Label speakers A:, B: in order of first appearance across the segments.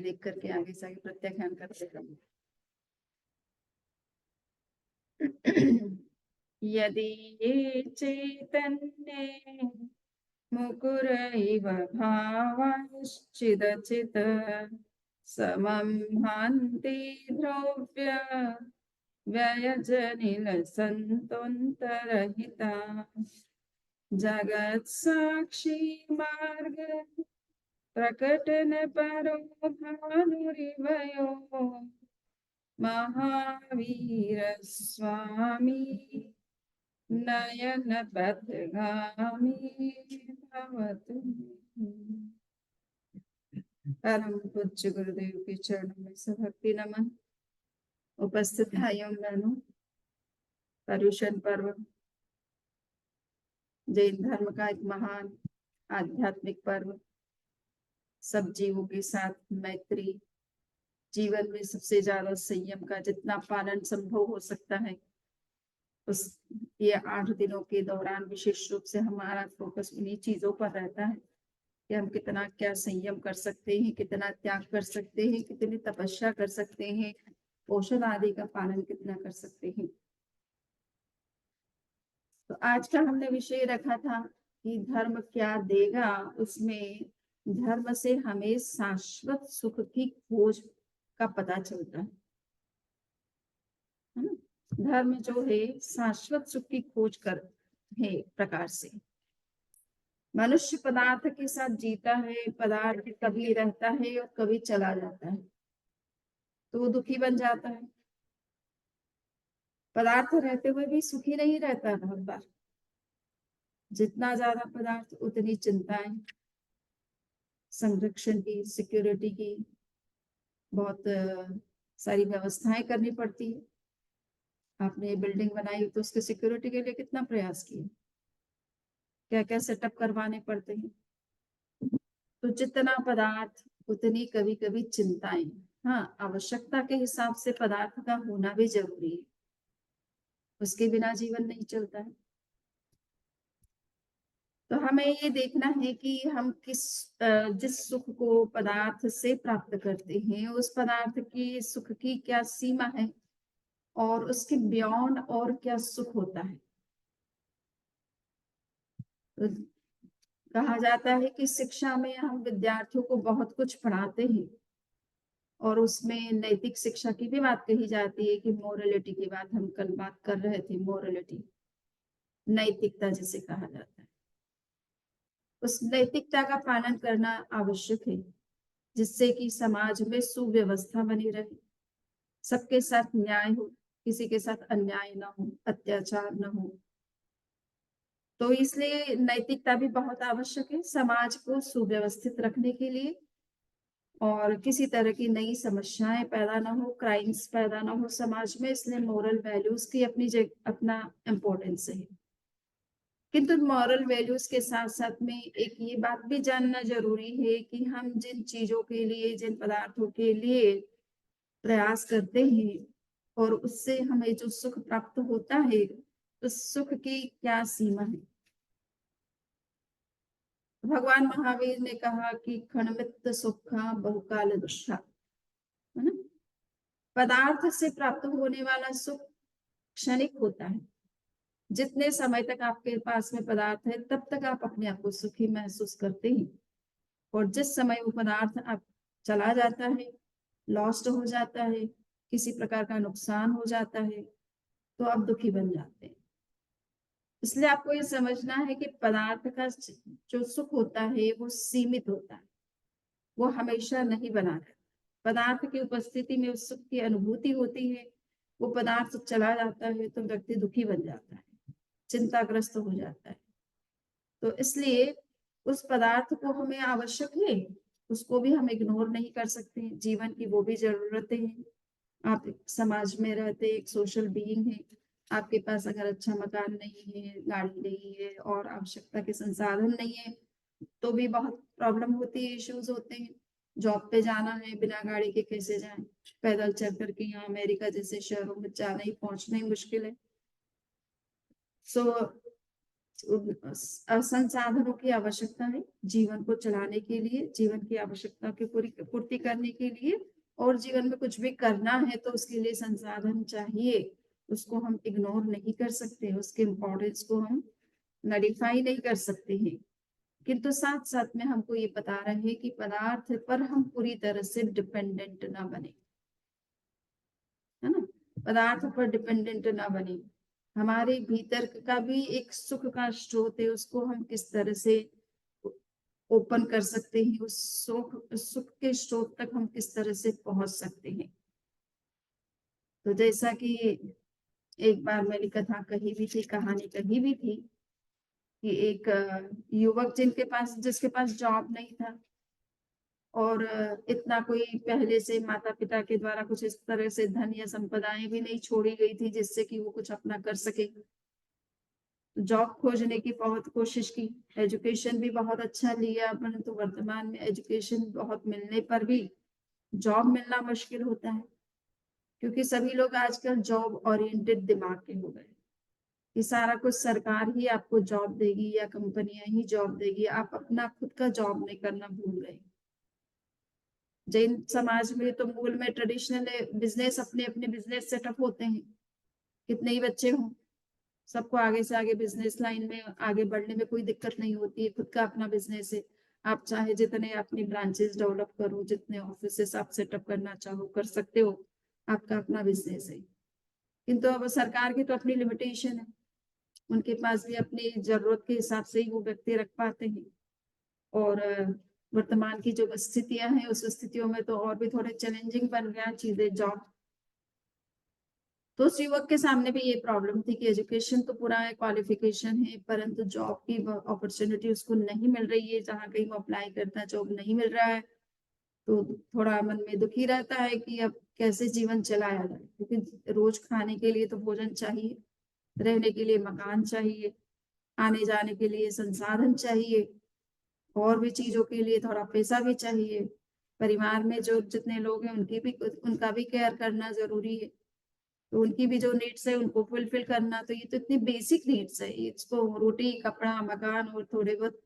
A: देख करके आगे से आगे प्रत्याख्यान करते रहूं। यदि ये चैतन्ये मुकुर इव भावाश्चिदचित् समं भान्ति ध्रुव्य व्ययजनिलसन्तोऽन्तरहिता जगत् साक्षी मार्ग प्रकटन परो भानुरिवयो महावीर स्वामी नयन पथगामी भवतु। परम पूज्य गुरुदेव के चरणों में सभक्ति नमन। उपस्थित भाइयों बहनों, पर्युषण पर्व जैन धर्म का एक महान आध्यात्मिक पर्व, सब जीवों के साथ मैत्री, जीवन में सबसे ज्यादा संयम का जितना पालन संभव हो सकता है उस ये 8 दिनों के दौरान विशेष रूप से हमारा फोकस उन्हीं चीजों पर रहता है कि हम कितना क्या संयम कर सकते हैं, कितना त्याग कर सकते हैं, कितनी तपस्या कर सकते हैं, पोषण आदि का पालन कितना कर सकते हैं। तो आज का हमने विषय रखा था कि धर्म क्या देगा। उसमें धर्म से हमें शाश्वत सुख की खोज का पता चलता है ना। धर्म जो है शाश्वत सुख की खोज कर है। प्रकार से मनुष्य पदार्थ के साथ जीता है, पदार्थ कभी रहता है और कभी चला जाता है, तो वो दुखी बन जाता है। पदार्थ रहते हुए भी सुखी नहीं रहता। बहुत बार जितना ज्यादा पदार्थ उतनी चिंताएं, संरक्षण की, सिक्योरिटी की बहुत सारी व्यवस्थाएं करनी पड़ती है। आपने बिल्डिंग बनाई तो उसके सिक्योरिटी के लिए कितना प्रयास किया, क्या क्या सेटअप करवाने पड़ते हैं। तो जितना पदार्थ उतनी कभी कभी चिंताएं। हाँ, आवश्यकता के हिसाब से पदार्थ का होना भी जरूरी है, उसके बिना जीवन नहीं चलता है। तो हमें ये देखना है कि हम जिस सुख को पदार्थ से प्राप्त करते हैं उस पदार्थ की सुख की क्या सीमा है और उसके बियॉन्ड और क्या सुख होता है। तो कहा जाता है कि शिक्षा में हम विद्यार्थियों को बहुत कुछ पढ़ाते हैं और उसमें नैतिक शिक्षा की भी बात कही जाती है कि मोरलिटी की बात हम कल बात कर रहे थे। मोरलिटी, नैतिकता जिसे कहा जाता है, उस नैतिकता का पालन करना आवश्यक है जिससे कि समाज में सुव्यवस्था बनी रहे, सबके साथ न्याय हो, किसी के साथ अन्याय ना हो, अत्याचार ना हो। तो इसलिए नैतिकता भी बहुत आवश्यक है समाज को सुव्यवस्थित रखने के लिए और किसी तरह की नई समस्याएं पैदा ना हो, क्राइम्स पैदा ना हो समाज में। इसलिए मोरल वैल्यूज की अपना इम्पोर्टेंस है। किंतु मॉरल वैल्यूज के साथ साथ में एक ये बात भी जानना जरूरी है कि हम जिन चीजों के लिए, जिन पदार्थों के लिए प्रयास करते हैं और उससे हमें जो सुख प्राप्त होता है उस सुख की क्या सीमा है। भगवान महावीर ने कहा कि क्षणमित सुखा बहुकाल दुष्टा, है ना। पदार्थ से प्राप्त होने वाला सुख क्षणिक होता है। जितने समय तक आपके पास में पदार्थ है तब तक आप अपने आप को सुखी महसूस करते हैं और जिस समय वो पदार्थ आप चला जाता है, लॉस्ट हो जाता है, किसी प्रकार का नुकसान हो जाता है तो आप दुखी बन जाते हैं। इसलिए आपको ये समझना है कि पदार्थ का जो सुख होता है वो सीमित होता है, वो हमेशा नहीं बना रहता। पदार्थ की उपस्थिति में उस सुख की अनुभूति होती है, वो पदार्थ चला जाता है तो व्यक्ति दुखी बन जाता है, चिंताग्रस्त हो जाता है। तो इसलिए उस पदार्थ को हमें आवश्यक है, उसको भी हम इग्नोर नहीं कर सकते। जीवन की वो भी जरूरतें हैं। आप समाज में रहते एक सोशल बीइंग है, आपके पास अगर अच्छा मकान नहीं है, गाड़ी नहीं है और आवश्यकता के संसाधन नहीं है तो भी बहुत प्रॉब्लम होती है, इश्यूज होते हैं। जॉब पे जाना है, बिना गाड़ी के कैसे जाएं, पैदल चल करके यहाँ अमेरिका जैसे शहरों में जाना ही, पहुंचना ही मुश्किल है। सो संसाधनों की आवश्यकता है जीवन को चलाने के लिए, जीवन की आवश्यकता की पूर्ति करने के लिए, और जीवन में कुछ भी करना है तो उसके लिए संसाधन चाहिए। उसको हम इग्नोर नहीं कर सकते, उसके इम्पोर्टेंस को हम नलिफाई नहीं कर सकते हैं। किंतु साथ साथ में हमको ये बता रहे हैं कि पदार्थ पर हम पूरी तरह से डिपेंडेंट ना बने, है ना, पदार्थ पर डिपेंडेंट ना बने। हमारे भीतर का भी एक सुख का स्रोत है, उसको हम किस तरह से ओपन कर सकते हैं, उस सुख के स्रोत तक हम किस तरह से पहुंच सकते हैं। तो जैसा कि एक बार मैंने कथा कही भी थी, कहानी कही भी थी कि एक युवक जिसके पास जॉब नहीं था, और इतना कोई पहले से माता पिता के द्वारा कुछ इस तरह से धन या संपदाएं भी नहीं छोड़ी गई थी जिससे कि वो कुछ अपना कर सके। जॉब खोजने की बहुत कोशिश की, एजुकेशन भी बहुत अच्छा लिया, परंतु वर्तमान में एजुकेशन बहुत मिलने पर भी जॉब मिलना मुश्किल होता है, क्योंकि सभी लोग आजकल जॉब ओरिएंटेड दिमाग के हो गए कि सारा कुछ सरकार ही आपको जॉब देगी या कंपनियां ही जॉब देगी, आप अपना खुद का जॉब नहीं करना भूल गए। जैन समाज में तो मूल में ट्रेडिशनल बिजनेस, अपने अपने बिजनेस सेटअप होते हैं, कितने ही बच्चे हों सबको आगे से आगे बिजनेस लाइन में आगे बढ़ने में कोई दिक्कत नहीं होती है, खुद का अपना बिजनेस है। आप चाहे जितने अपनी ब्रांचेस डेवलप करो, जितने ऑफिसेस आप सेटअप करना चाहो कर सकते हो, आपका अपना बिजनेस है। किंतु अब सरकार की तो अपनी लिमिटेशन है, उनके पास भी अपनी जरूरत के हिसाब से ही वो व्यक्ति रख पाते हैं। और वर्तमान की जो स्थितियां हैं उस स्थितियों में तो और भी थोड़े चैलेंजिंग बन गया चीजें जॉब। तो उस युवक के सामने भी ये प्रॉब्लम थी कि एजुकेशन तो पूरा है, क्वालिफिकेशन है, परंतु जॉब की अपॉर्चुनिटी उसको नहीं मिल रही है, जहाँ कहीं वो अप्लाई करता है जॉब नहीं मिल रहा है। तो थोड़ा मन में दुखी रहता है कि अब कैसे जीवन चलाया जाए, क्योंकि रोज खाने के लिए तो भोजन चाहिए, रहने के लिए मकान चाहिए, आने जाने के लिए संसाधन चाहिए, और भी चीजों के लिए थोड़ा पैसा भी चाहिए। परिवार में जो जितने लोग हैं उनका भी केयर करना जरूरी है, तो उनकी भी जो नीड्स है उनको फुलफिल करना। तो ये तो इतनी बेसिक नीड्स है, इसको रोटी कपड़ा मकान और थोड़े बहुत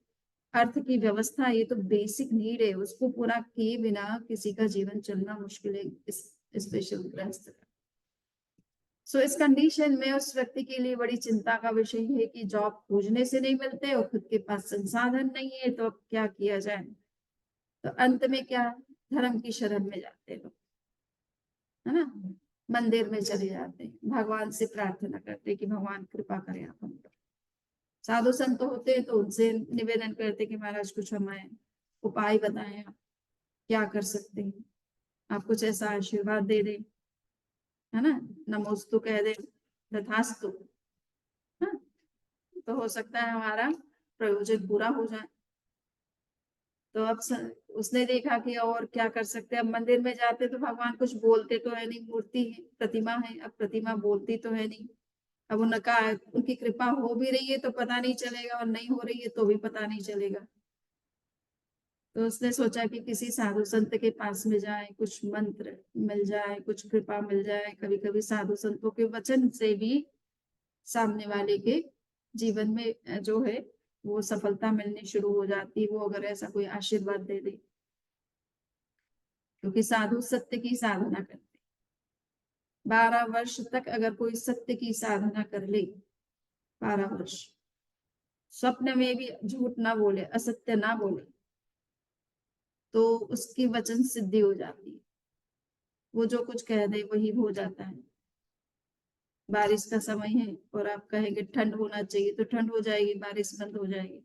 A: अर्थ की व्यवस्था, ये तो बेसिक नीड है, उसको पूरा किए बिना किसी का जीवन चलना मुश्किल है, इस स्पेशल गृहस्थ का। सो इस कंडीशन में उस व्यक्ति के लिए बड़ी चिंता का विषय है कि जॉब खोजने से नहीं मिलते और खुद के पास संसाधन नहीं है, तो अब क्या किया जाए। तो अंत में क्या, धर्म की शरण में जाते लोग, है ना, मंदिर में चले जाते हैं, भगवान से प्रार्थना करते कि भगवान कृपा करें आप हम पर। साधु संत होते हैं तो उनसे निवेदन करते कि महाराज कुछ हमें उपाय बताएं, आप क्या कर सकते हैं, आप कुछ ऐसा आशीर्वाद दे दें, है ना, नमोस्तु कह दे, तथास्तु। हाँ, तो हो सकता है हमारा प्रयोजन पूरा हो जाए। तो अब उसने देखा कि और क्या कर सकते हैं। अब मंदिर में जाते तो भगवान कुछ बोलते तो है नहीं, मूर्ति है, प्रतिमा है, अब प्रतिमा बोलती तो है नहीं। अब उनका उनकी कृपा हो भी रही है तो पता नहीं चलेगा, और नहीं हो रही है तो भी पता नहीं चलेगा। तो उसने सोचा कि किसी साधु संत के पास में जाए, कुछ मंत्र मिल जाए, कुछ कृपा मिल जाए। कभी कभी साधु संतों के वचन से भी सामने वाले के जीवन में जो है वो सफलता मिलनी शुरू हो जाती है, वो अगर ऐसा कोई आशीर्वाद दे दे। क्योंकि साधु सत्य की साधना करते, 12 वर्ष तक अगर कोई सत्य की साधना कर ले, 12 वर्ष स्वप्न में भी झूठ ना बोले, असत्य ना बोले, तो उसकी वचन सिद्धि हो जाती है, वो जो कुछ कह दे वही हो जाता है। बारिश का समय है और आप कहेंगे ठंड होना चाहिए तो ठंड हो जाएगी, बारिश बंद हो जाएगी।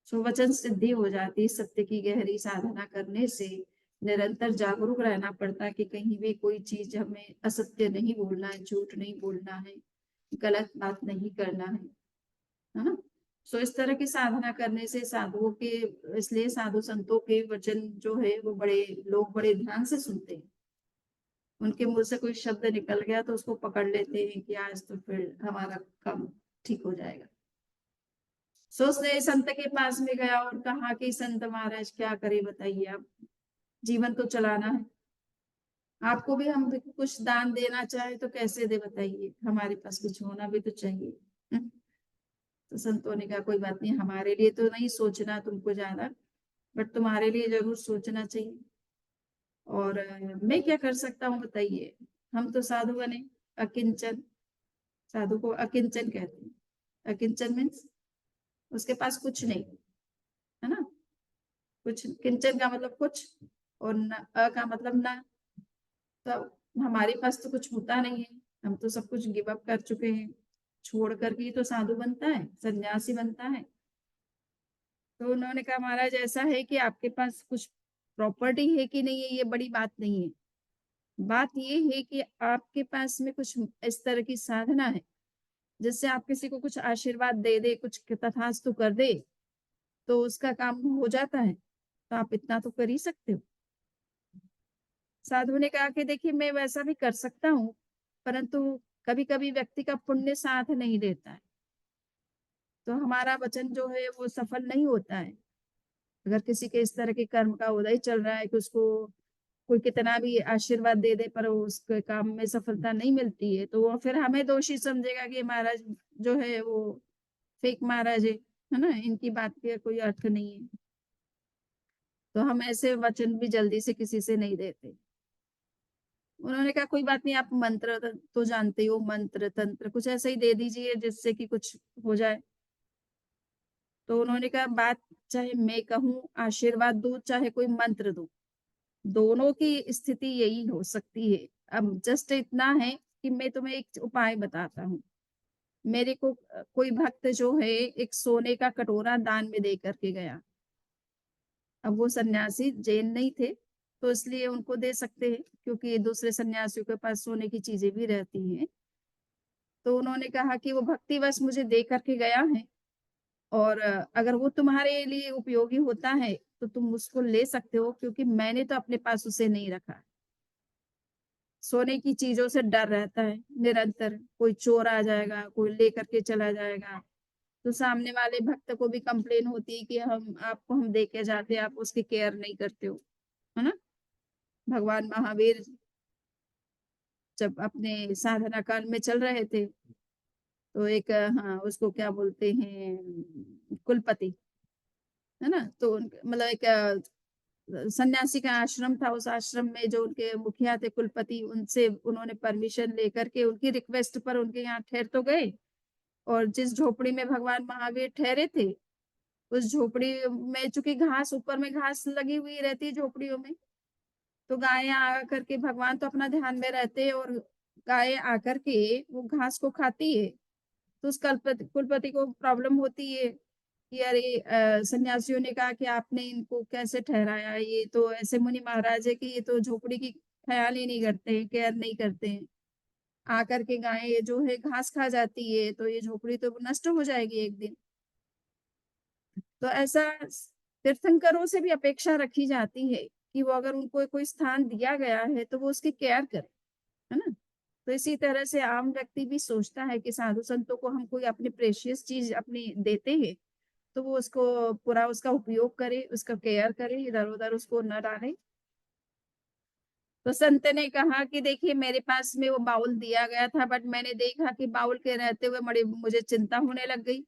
A: सो वचन सिद्धि हो जाती है। सत्य की गहरी साधना करने से निरंतर जागरूक रहना पड़ता है कि कहीं भी कोई चीज हमें असत्य नहीं बोलना है, झूठ नहीं बोलना है, गलत बात नहीं करना है ना। सो इस तरह की साधना करने से साधुओं के, इसलिए साधु संतों के वचन जो है वो बड़े लोग बड़े ध्यान से सुनते हैं। उनके मुंह से कोई शब्द निकल गया तो उसको पकड़ लेते हैं कि आज तो फिर हमारा काम ठीक हो जाएगा। सो उसने संत के पास में गया और कहा कि संत महाराज क्या करे बताइए, आप जीवन तो चलाना है, आपको भी हम कुछ दान देना चाहे तो कैसे दे बताइए, हमारे पास कुछ होना भी तो चाहिए। तो संतों ने कहा कोई बात नहीं, हमारे लिए तो नहीं सोचना तुमको ज्यादा, बट तुम्हारे लिए जरूर सोचना चाहिए। और मैं क्या कर सकता हूँ बताइए, हम तो साधु बने, अकिंचन, साधु को अकिंचन कहते हैं। अकिंचन मीन्स उसके पास कुछ नहीं, है ना। कुछ, किंचन का मतलब कुछ, और न, अ का मतलब ना। तो हमारे पास तो कुछ होता नहीं है, हम तो सब कुछ गिव अप कर चुके हैं, छोड़ करके ही तो साधु बनता है, सन्यासी बनता है। तो उन्होंने कहा महाराज ऐसा है कि आपके पास कुछ प्रॉपर्टी है कि नहीं है, ये बड़ी बात नहीं है। बात ये है कि आपके पास में कुछ इस तरह की साधना है जिससे आप किसी को कुछ आशीर्वाद दे दे, कुछ तथास्तु कर दे, तो उसका काम हो जाता है। तो आप इतना तो कर ही सकते हो। साधु ने कहा कि देखिए मैं वैसा भी कर सकता हूँ, परंतु कभी कभी व्यक्ति का पुण्य साथ नहीं देता है, तो हमारा वचन जो है वो सफल नहीं होता है। अगर किसी के इस तरह के कर्म का उदय चल रहा है कि उसको कोई कितना भी आशीर्वाद दे दे पर उसके काम में सफलता नहीं मिलती है, तो वो फिर हमें दोषी समझेगा कि महाराज जो है वो फेक महाराज है ना, इनकी बात का कोई अर्थ नहीं है। तो हम ऐसे वचन भी जल्दी से किसी से नहीं देते। उन्होंने कहा कोई बात नहीं, आप मंत्र तो जानते हो, मंत्र तंत्र कुछ ऐसा ही दे दीजिए जिससे कि कुछ हो जाए। तो उन्होंने कहा बात चाहे मैं कहूँ आशीर्वाद दूं, चाहे कोई मंत्र दूं, दोनों की स्थिति यही हो सकती है। अब जस्ट इतना है कि मैं तुम्हें एक उपाय बताता हूँ। मेरे को कोई भक्त जो है एक सोने का कटोरा दान में दे करके गया। अब वो सन्यासी जैन नहीं थे, तो इसलिए उनको दे सकते हैं, क्योंकि दूसरे सन्यासियों के पास सोने की चीजें भी रहती हैं। तो उन्होंने कहा कि वो भक्तिवश मुझे दे करके गया है, और अगर वो तुम्हारे लिए उपयोगी होता है तो तुम उसको ले सकते हो, क्योंकि मैंने तो अपने पास उसे नहीं रखा। सोने की चीजों से डर रहता है निरंतर, कोई चोर आ जाएगा, कोई ले करके चला जाएगा। तो सामने वाले भक्त को भी कंप्लेन होती है कि हम दे के जाते हैं, आप उसकी केयर नहीं करते हो, है ना। भगवान महावीर जब अपने साधना काल में चल रहे थे, तो एक हाँ उसको क्या बोलते हैं, कुलपति, है ना। तो मतलब एक सन्यासी का आश्रम था, उस आश्रम में जो उनके मुखिया थे कुलपति, उनसे उन्होंने परमिशन लेकर के उनकी रिक्वेस्ट पर उनके यहाँ ठहर तो गए। और जिस झोपड़ी में भगवान महावीर ठहरे थे, उस झोपड़ी में चूंकि घास, ऊपर में घास लगी हुई रहती है झोपड़ियों में, तो गायें आकर के, भगवान तो अपना ध्यान में रहते हैं, और गायें आकर के वो घास को खाती है। तो उस कुलपति को प्रॉब्लम होती है कि अरे सन्यासियों ने कहा कि आपने इनको कैसे ठहराया, ये तो ऐसे मुनि महाराज है कि ये तो झोपड़ी की ख्याल ही नहीं करते हैं, केयर नहीं करते हैं। आकर के गायें जो है घास खा जाती है, तो ये झोपड़ी तो नष्ट हो जाएगी एक दिन। तो ऐसा तीर्थंकरों से भी अपेक्षा रखी जाती है कि वो अगर उनको कोई स्थान दिया गया है तो वो उसकी केयर करें, है ना। तो इसी तरह से आम व्यक्ति भी सोचता है कि साधु संतों को हम कोई अपनी प्रेशियस चीज अपनी देते हैं, तो वो उसको पूरा उसका उपयोग करे, उसका केयर करे, इधर उधर उसको न डाले। तो संत ने कहा कि देखिए मेरे पास में वो बाउल दिया गया था, बट मैंने देखा कि बाउल के रहते हुए बड़ी मुझे चिंता होने लग गई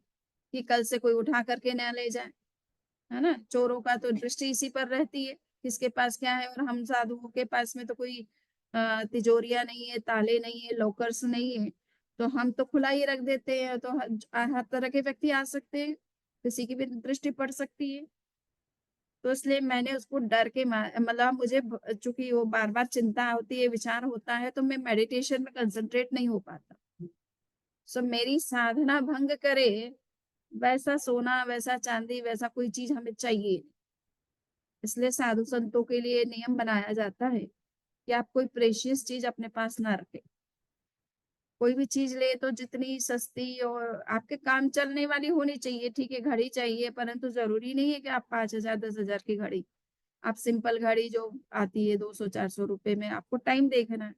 A: कि कल से कोई उठा करके न ले जाए, है ना। चोरों का तो दृष्टि इसी पर रहती है, किसके पास क्या है। और हम साधुओं के पास में तो कोई तिजोरिया नहीं है, ताले नहीं है, लॉकर्स नहीं है, तो हम तो खुला ही रख देते हैं, तो हर तरह के व्यक्ति आ सकते हैं, किसी की भी दृष्टि पड़ सकती है। तो इसलिए मैंने उसको डर के मतलब मुझे चूंकि वो बार बार चिंता होती है, विचार होता है, तो मैं मेडिटेशन में कंसंट्रेट नहीं हो पाता। सो मेरी साधना भंग करे वैसा सोना, वैसा चांदी, वैसा कोई चीज हमें चाहिए। इसलिए साधु संतों के लिए नियम बनाया जाता है कि आप कोई प्रेशियस चीज अपने पास ना रखें। कोई भी चीज ले तो जितनी सस्ती और आपके काम चलने वाली होनी चाहिए। ठीक है, घड़ी चाहिए, परंतु जरूरी नहीं है कि आप 5,000 10,000 की घड़ी, आप सिंपल घड़ी जो आती है 200 400 रुपए में, आपको टाइम देखना है।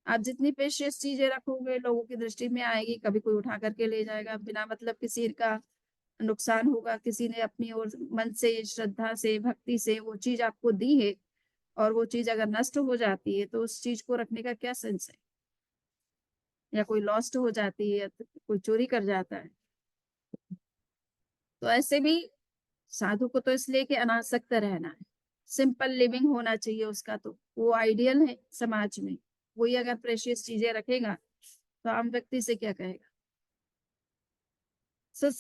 A: आप जितनी प्रेशियस चीजें रखोगे लोगों की दृष्टि में आएगी, कभी कोई उठा करके ले जाएगा, बिना मतलब किसी का नुकसान होगा। किसी ने अपनी ओर मन से, श्रद्धा से, भक्ति से वो चीज आपको दी है, और वो चीज अगर नष्ट हो जाती है तो उस चीज को रखने का क्या सेंस है। या कोई लॉस्ट हो जाती है, या तो कोई चोरी कर जाता है, तो ऐसे भी साधु को तो इसलिए कि अनासक्त रहना है, सिंपल लिविंग होना चाहिए उसका, तो वो आइडियल है समाज में। वही अगर प्रेशियस चीजें रखेगा तो आम व्यक्ति से क्या कहेगा।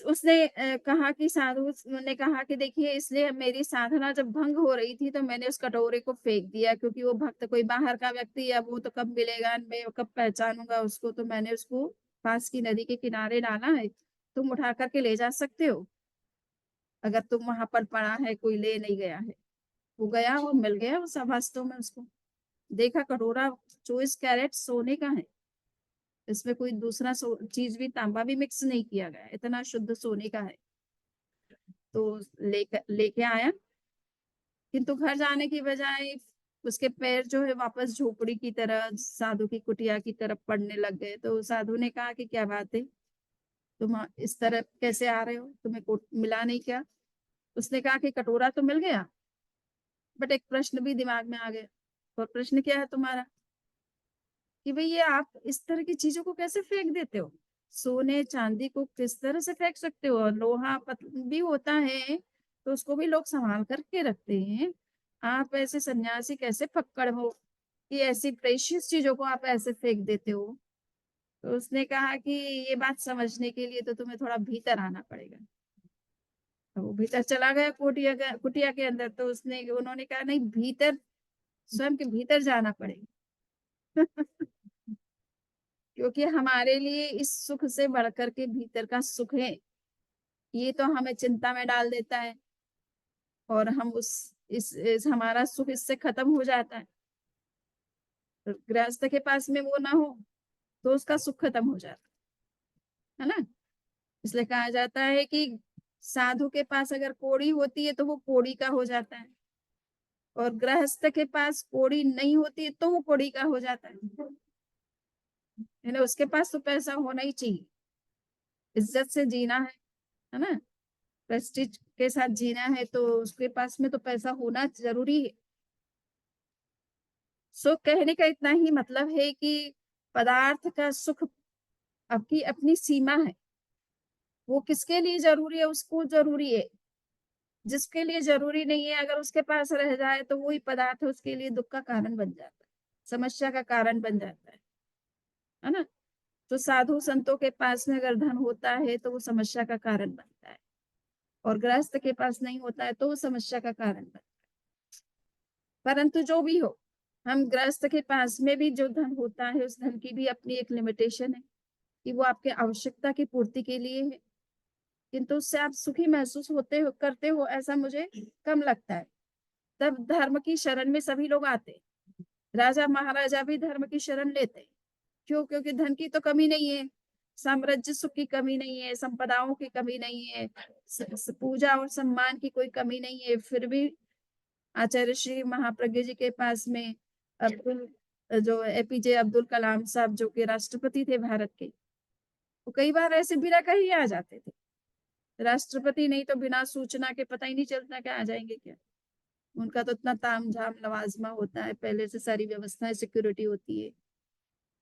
A: उसने कहा कि साधु ने कहा कि देखिए, इसलिए मेरी साधना जब भंग हो रही थी तो मैंने उस कटोरे को फेंक दिया, क्योंकि वो भक्त कोई बाहर का व्यक्ति है, वो तो कब मिलेगा, मैं कब पहचानूंगा उसको, तो मैंने उसको पास की नदी के किनारे डाला है, तुम उठा करके ले जा सकते हो अगर तुम वहां पर पड़ा है, कोई ले नहीं गया है। वो गया, वो मिल गया वो सब वास्तव में उसको। देखा कटोरा 24 कैरेट सोने का है, इसमें कोई दूसरा चीज भी, तांबा भी मिक्स नहीं किया गया, इतना शुद्ध सोने का है। तो लेके आया, किंतु घर जाने की बजाय उसके पैर जो है वापस झोपड़ी की तरह, साधु की कुटिया की तरफ पड़ने लग गए। तो साधु ने कहा कि क्या बात है, तुम इस तरह कैसे आ रहे हो, तुम्हें मिला नहीं क्या। उसने कहा कि कटोरा तो मिल गया, बट एक प्रश्न भी दिमाग में आ गया। और प्रश्न क्या है तुम्हारा, कि भाई ये आप इस तरह की चीजों को कैसे फेंक देते हो, सोने चांदी को किस तरह से फेंक सकते हो, लोहा भी होता है तो उसको भी लोग संभाल करके रखते हैं, आप ऐसे सन्यासी कैसे फक्कड़ हो कि ऐसी प्रेशियस चीजों को आप ऐसे फेंक देते हो। तो उसने कहा कि ये बात समझने के लिए तो तुम्हें थोड़ा भीतर आना पड़ेगा। तो वो भीतर चला गया कुटिया के अंदर, तो उन्होंने कहा नहीं, भीतर, स्वयं के भीतर जाना पड़ेगा। क्योंकि हमारे लिए इस सुख से बढ़कर के भीतर का सुख है, ये तो हमें चिंता में डाल देता है, और हम इस हमारा सुख इससे खत्म हो जाता है। तो गृहस्थ के पास में वो ना हो तो उसका सुख खत्म हो जाता है ना। इसलिए कहा जाता है कि साधु के पास अगर कोड़ी होती है तो वो कोड़ी का हो जाता है, और गृहस्थ के पास कोड़ी नहीं होती है तो वो कोड़ी का हो जाता है। यानी उसके पास तो पैसा होना ही चाहिए, इज्जत से जीना है ना, प्रेस्टीज के साथ जीना है, तो उसके पास में तो पैसा होना जरूरी है। सो कहने का इतना ही मतलब है कि पदार्थ का सुख आपकी अपनी सीमा है, वो किसके लिए जरूरी है उसको जरूरी है, जिसके लिए जरूरी नहीं है अगर उसके पास रह जाए तो वही पदार्थ उसके लिए दुख का कारण बन जाता है, समस्या का कारण बन जाता है ना। तो साधु संतों के पास में अगर धन होता है तो वो समस्या का कारण बनता है, और गृहस्थ के पास नहीं होता है तो वो समस्या का कारण बनता है। परंतु जो भी हो, हम गृहस्थ के पास में भी जो धन होता है उस धन की भी अपनी एक लिमिटेशन है, कि वो आपके आवश्यकता की पूर्ति के लिए है, किंतु उससे आप सुखी महसूस होते हो करते हो ऐसा मुझे कम लगता है। तब धर्म की शरण में सभी लोग आते, राजा महाराजा भी धर्म की शरण लेते। क्यों? क्योंकि धन की तो कमी नहीं है, साम्राज्य सुख की कमी नहीं है, संपदाओं की कमी नहीं है, पूजा और सम्मान की कोई कमी नहीं है, फिर भी आचार्य श्री महाप्रज्ञ जी के पास में अब्दुल जो एपीजे अब्दुल कलाम साहब, जो कि राष्ट्रपति थे भारत के, वो कई बार ऐसे बिना कहीं आ जाते थे। राष्ट्रपति नहीं तो बिना सूचना के पता ही नहीं चलता कि आ जाएंगे क्या। उनका तो इतना ताम झाम लवाजमा होता है, पहले से सारी व्यवस्थाएं, सिक्योरिटी होती है,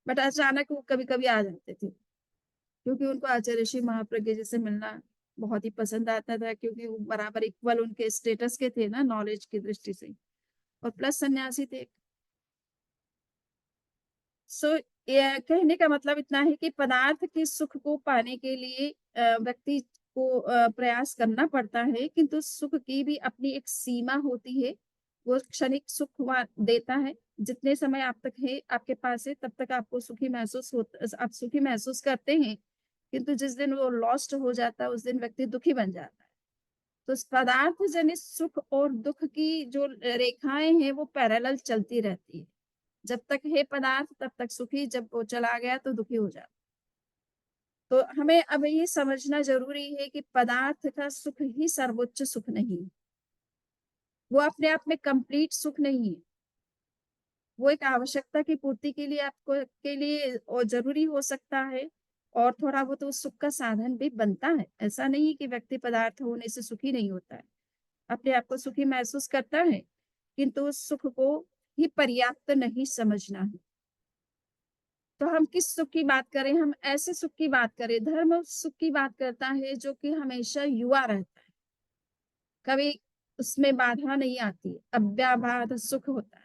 A: बट अचानक वो कभी कभी आ जाते थे, क्योंकि उनको आचार्य श्री महाप्रज्ञ जी से मिलना बहुत ही पसंद आता था, क्योंकि वो बराबर इक्वल उनके स्टेटस के थे ना, नॉलेज की दृष्टि से, और प्लस सन्यासी थे। सो ये कहने का मतलब इतना है कि पदार्थ के सुख को पाने के लिए व्यक्ति को प्रयास करना पड़ता है, किंतु सुख की भी अपनी एक सीमा होती है। वो क्षणिक सुख देता है, जितने समय आप तक है, आपके पास है, तब तक आपको सुखी महसूस होता, आप सुखी महसूस करते हैं। किंतु जिस दिन वो लॉस्ट हो जाता है उस दिन व्यक्ति दुखी बन जाता है। तो इस पदार्थ जनित सुख और दुख की जो रेखाएं हैं वो पैरेलल चलती रहती है। जब तक है पदार्थ तब तक सुखी, जब वो चला गया तो दुखी हो जाता। तो हमें अब ये समझना जरूरी है कि पदार्थ का सुख ही सर्वोच्च सुख नहीं है, वो अपने आप में कंप्लीट सुख नहीं है। वो एक आवश्यकता की पूर्ति के लिए आपको के लिए और जरूरी हो सकता है, और थोड़ा वो तो सुख का साधन भी बनता है। ऐसा नहीं है कि व्यक्ति पदार्थ होने से सुखी नहीं होता है, अपने आप को सुखी महसूस करता है, किंतु उस सुख को ही पर्याप्त नहीं समझना है। तो तो हम किस सुख की बात करें? हम ऐसे सुख की बात करें। धर्म उस सुख की बात करता है जो कि हमेशा युवा रहता है, कभी उसमें बाधा नहीं आती, अव्याबाध सुख होता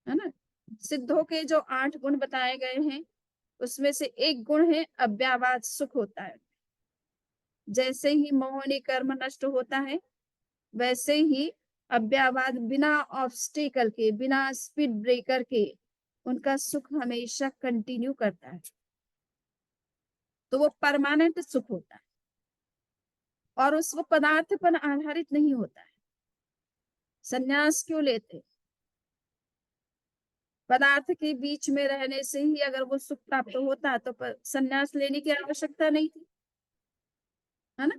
A: है ना? सिद्धों के जो 8 गुण बताए गए हैं, उसमें से एक गुण है अव्याबाध सुख होता है। जैसे ही मोहनी कर्म नष्ट होता है, वैसे ही अव्याबाद बिना ऑब्स्टेकल के, बिना स्पीड ब्रेकर के उनका सुख हमेशा कंटिन्यू करता है। तो वो परमानेंट सुख होता है और उस वो पदार्थ पर आधारित नहीं होता है। संन्यास क्यों लेते? पदार्थ के बीच में रहने से ही अगर वो सुख प्राप्त होता तो संन्यास लेने की आवश्यकता नहीं थी, है ना?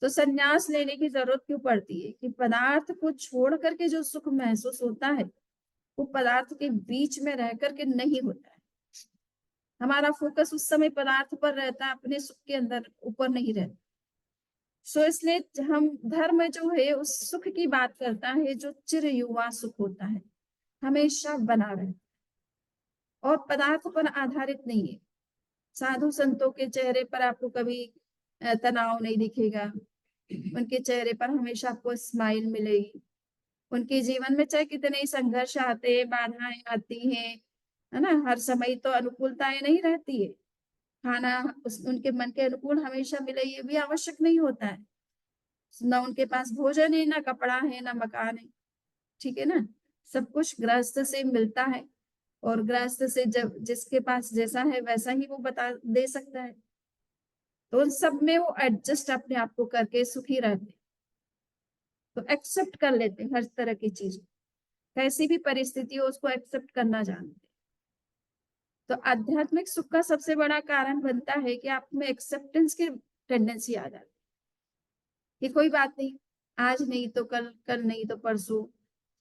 A: तो संन्यास लेने की जरूरत क्यों पड़ती है कि पदार्थ को छोड़ करके जो सुख महसूस होता है वो पदार्थ के बीच में रह करके नहीं होता है। हमारा फोकस उस समय पदार्थ पर रहता है, अपने सुख के अंदर ऊपर नहीं रहता। सो इसलिए हम धर्म जो है उस सुख की बात करता है जो चिर युवा सुख होता है, हमेशा बना रहे और पदार्थ पर आधारित नहीं है। साधु संतों के चेहरे पर आपको कभी तनाव नहीं दिखेगा, उनके चेहरे पर हमेशा आपको स्माइल मिलेगी। उनके जीवन में चाहे कितने ही संघर्ष आते हैं, बाधाएं आती हैं, है ना? हर समय तो अनुकूलताएं नहीं रहती है। खाना उनके मन के अनुकूल हमेशा मिले ये भी आवश्यक नहीं होता है। ना उनके पास भोजन है, ना कपड़ा है, ना मकान है, ठीक है ना? सब कुछ गृहस्थ से मिलता है और गृहस्थ से जब जिसके पास जैसा है वैसा ही वो बता दे सकता है। तो उन सब में वो एडजस्ट अपने आप को करके सुखी रहते, तो एक्सेप्ट कर लेते हर तरह की चीज, कैसी भी परिस्थिति हो उसको एक्सेप्ट करना जानते। तो आध्यात्मिक सुख का सबसे बड़ा कारण बनता है कि आप में एक्सेप्टेंस की टेंडेंसी आ जाती है कि कोई बात नहीं, आज नहीं तो कल, कल नहीं तो परसों।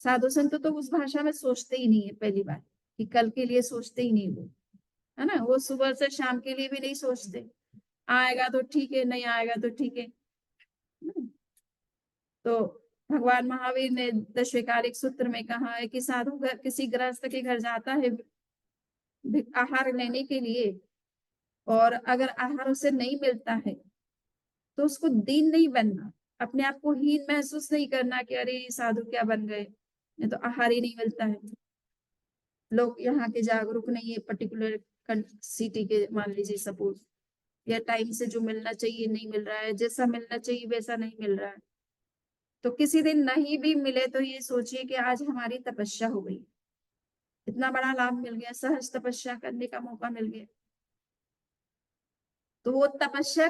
A: साधु संत तो उस भाषा में सोचते ही नहीं है, पहली बात कि कल के लिए सोचते ही नहीं वो, है ना? वो सुबह से शाम के लिए भी नहीं सोचते, आएगा तो ठीक है, नहीं आएगा तो ठीक है। तो भगवान महावीर ने दशविकारिक सूत्र में कहा है कि साधु किसी गृहस्थ के घर जाता है आहार लेने के लिए, और अगर आहार उसे नहीं मिलता है तो उसको दीन नहीं बनना, अपने आप को हीन महसूस नहीं करना कि अरे साधु क्या बन गए, ये तो आहार ही नहीं मिलता है। लोग यहाँ के जागरूक नहीं है, पर्टिकुलर सिटी के मान लीजिए सपोज, या टाइम से जो मिलना चाहिए नहीं मिल रहा है, जैसा मिलना चाहिए वैसा नहीं मिल रहा है। तो किसी दिन नहीं भी मिले तो ये सोचिए कि आज हमारी तपस्या हो गई, इतना बड़ा लाभ मिल गया, सहज तपस्या करने का मौका मिल गया। तो वो तपस्या,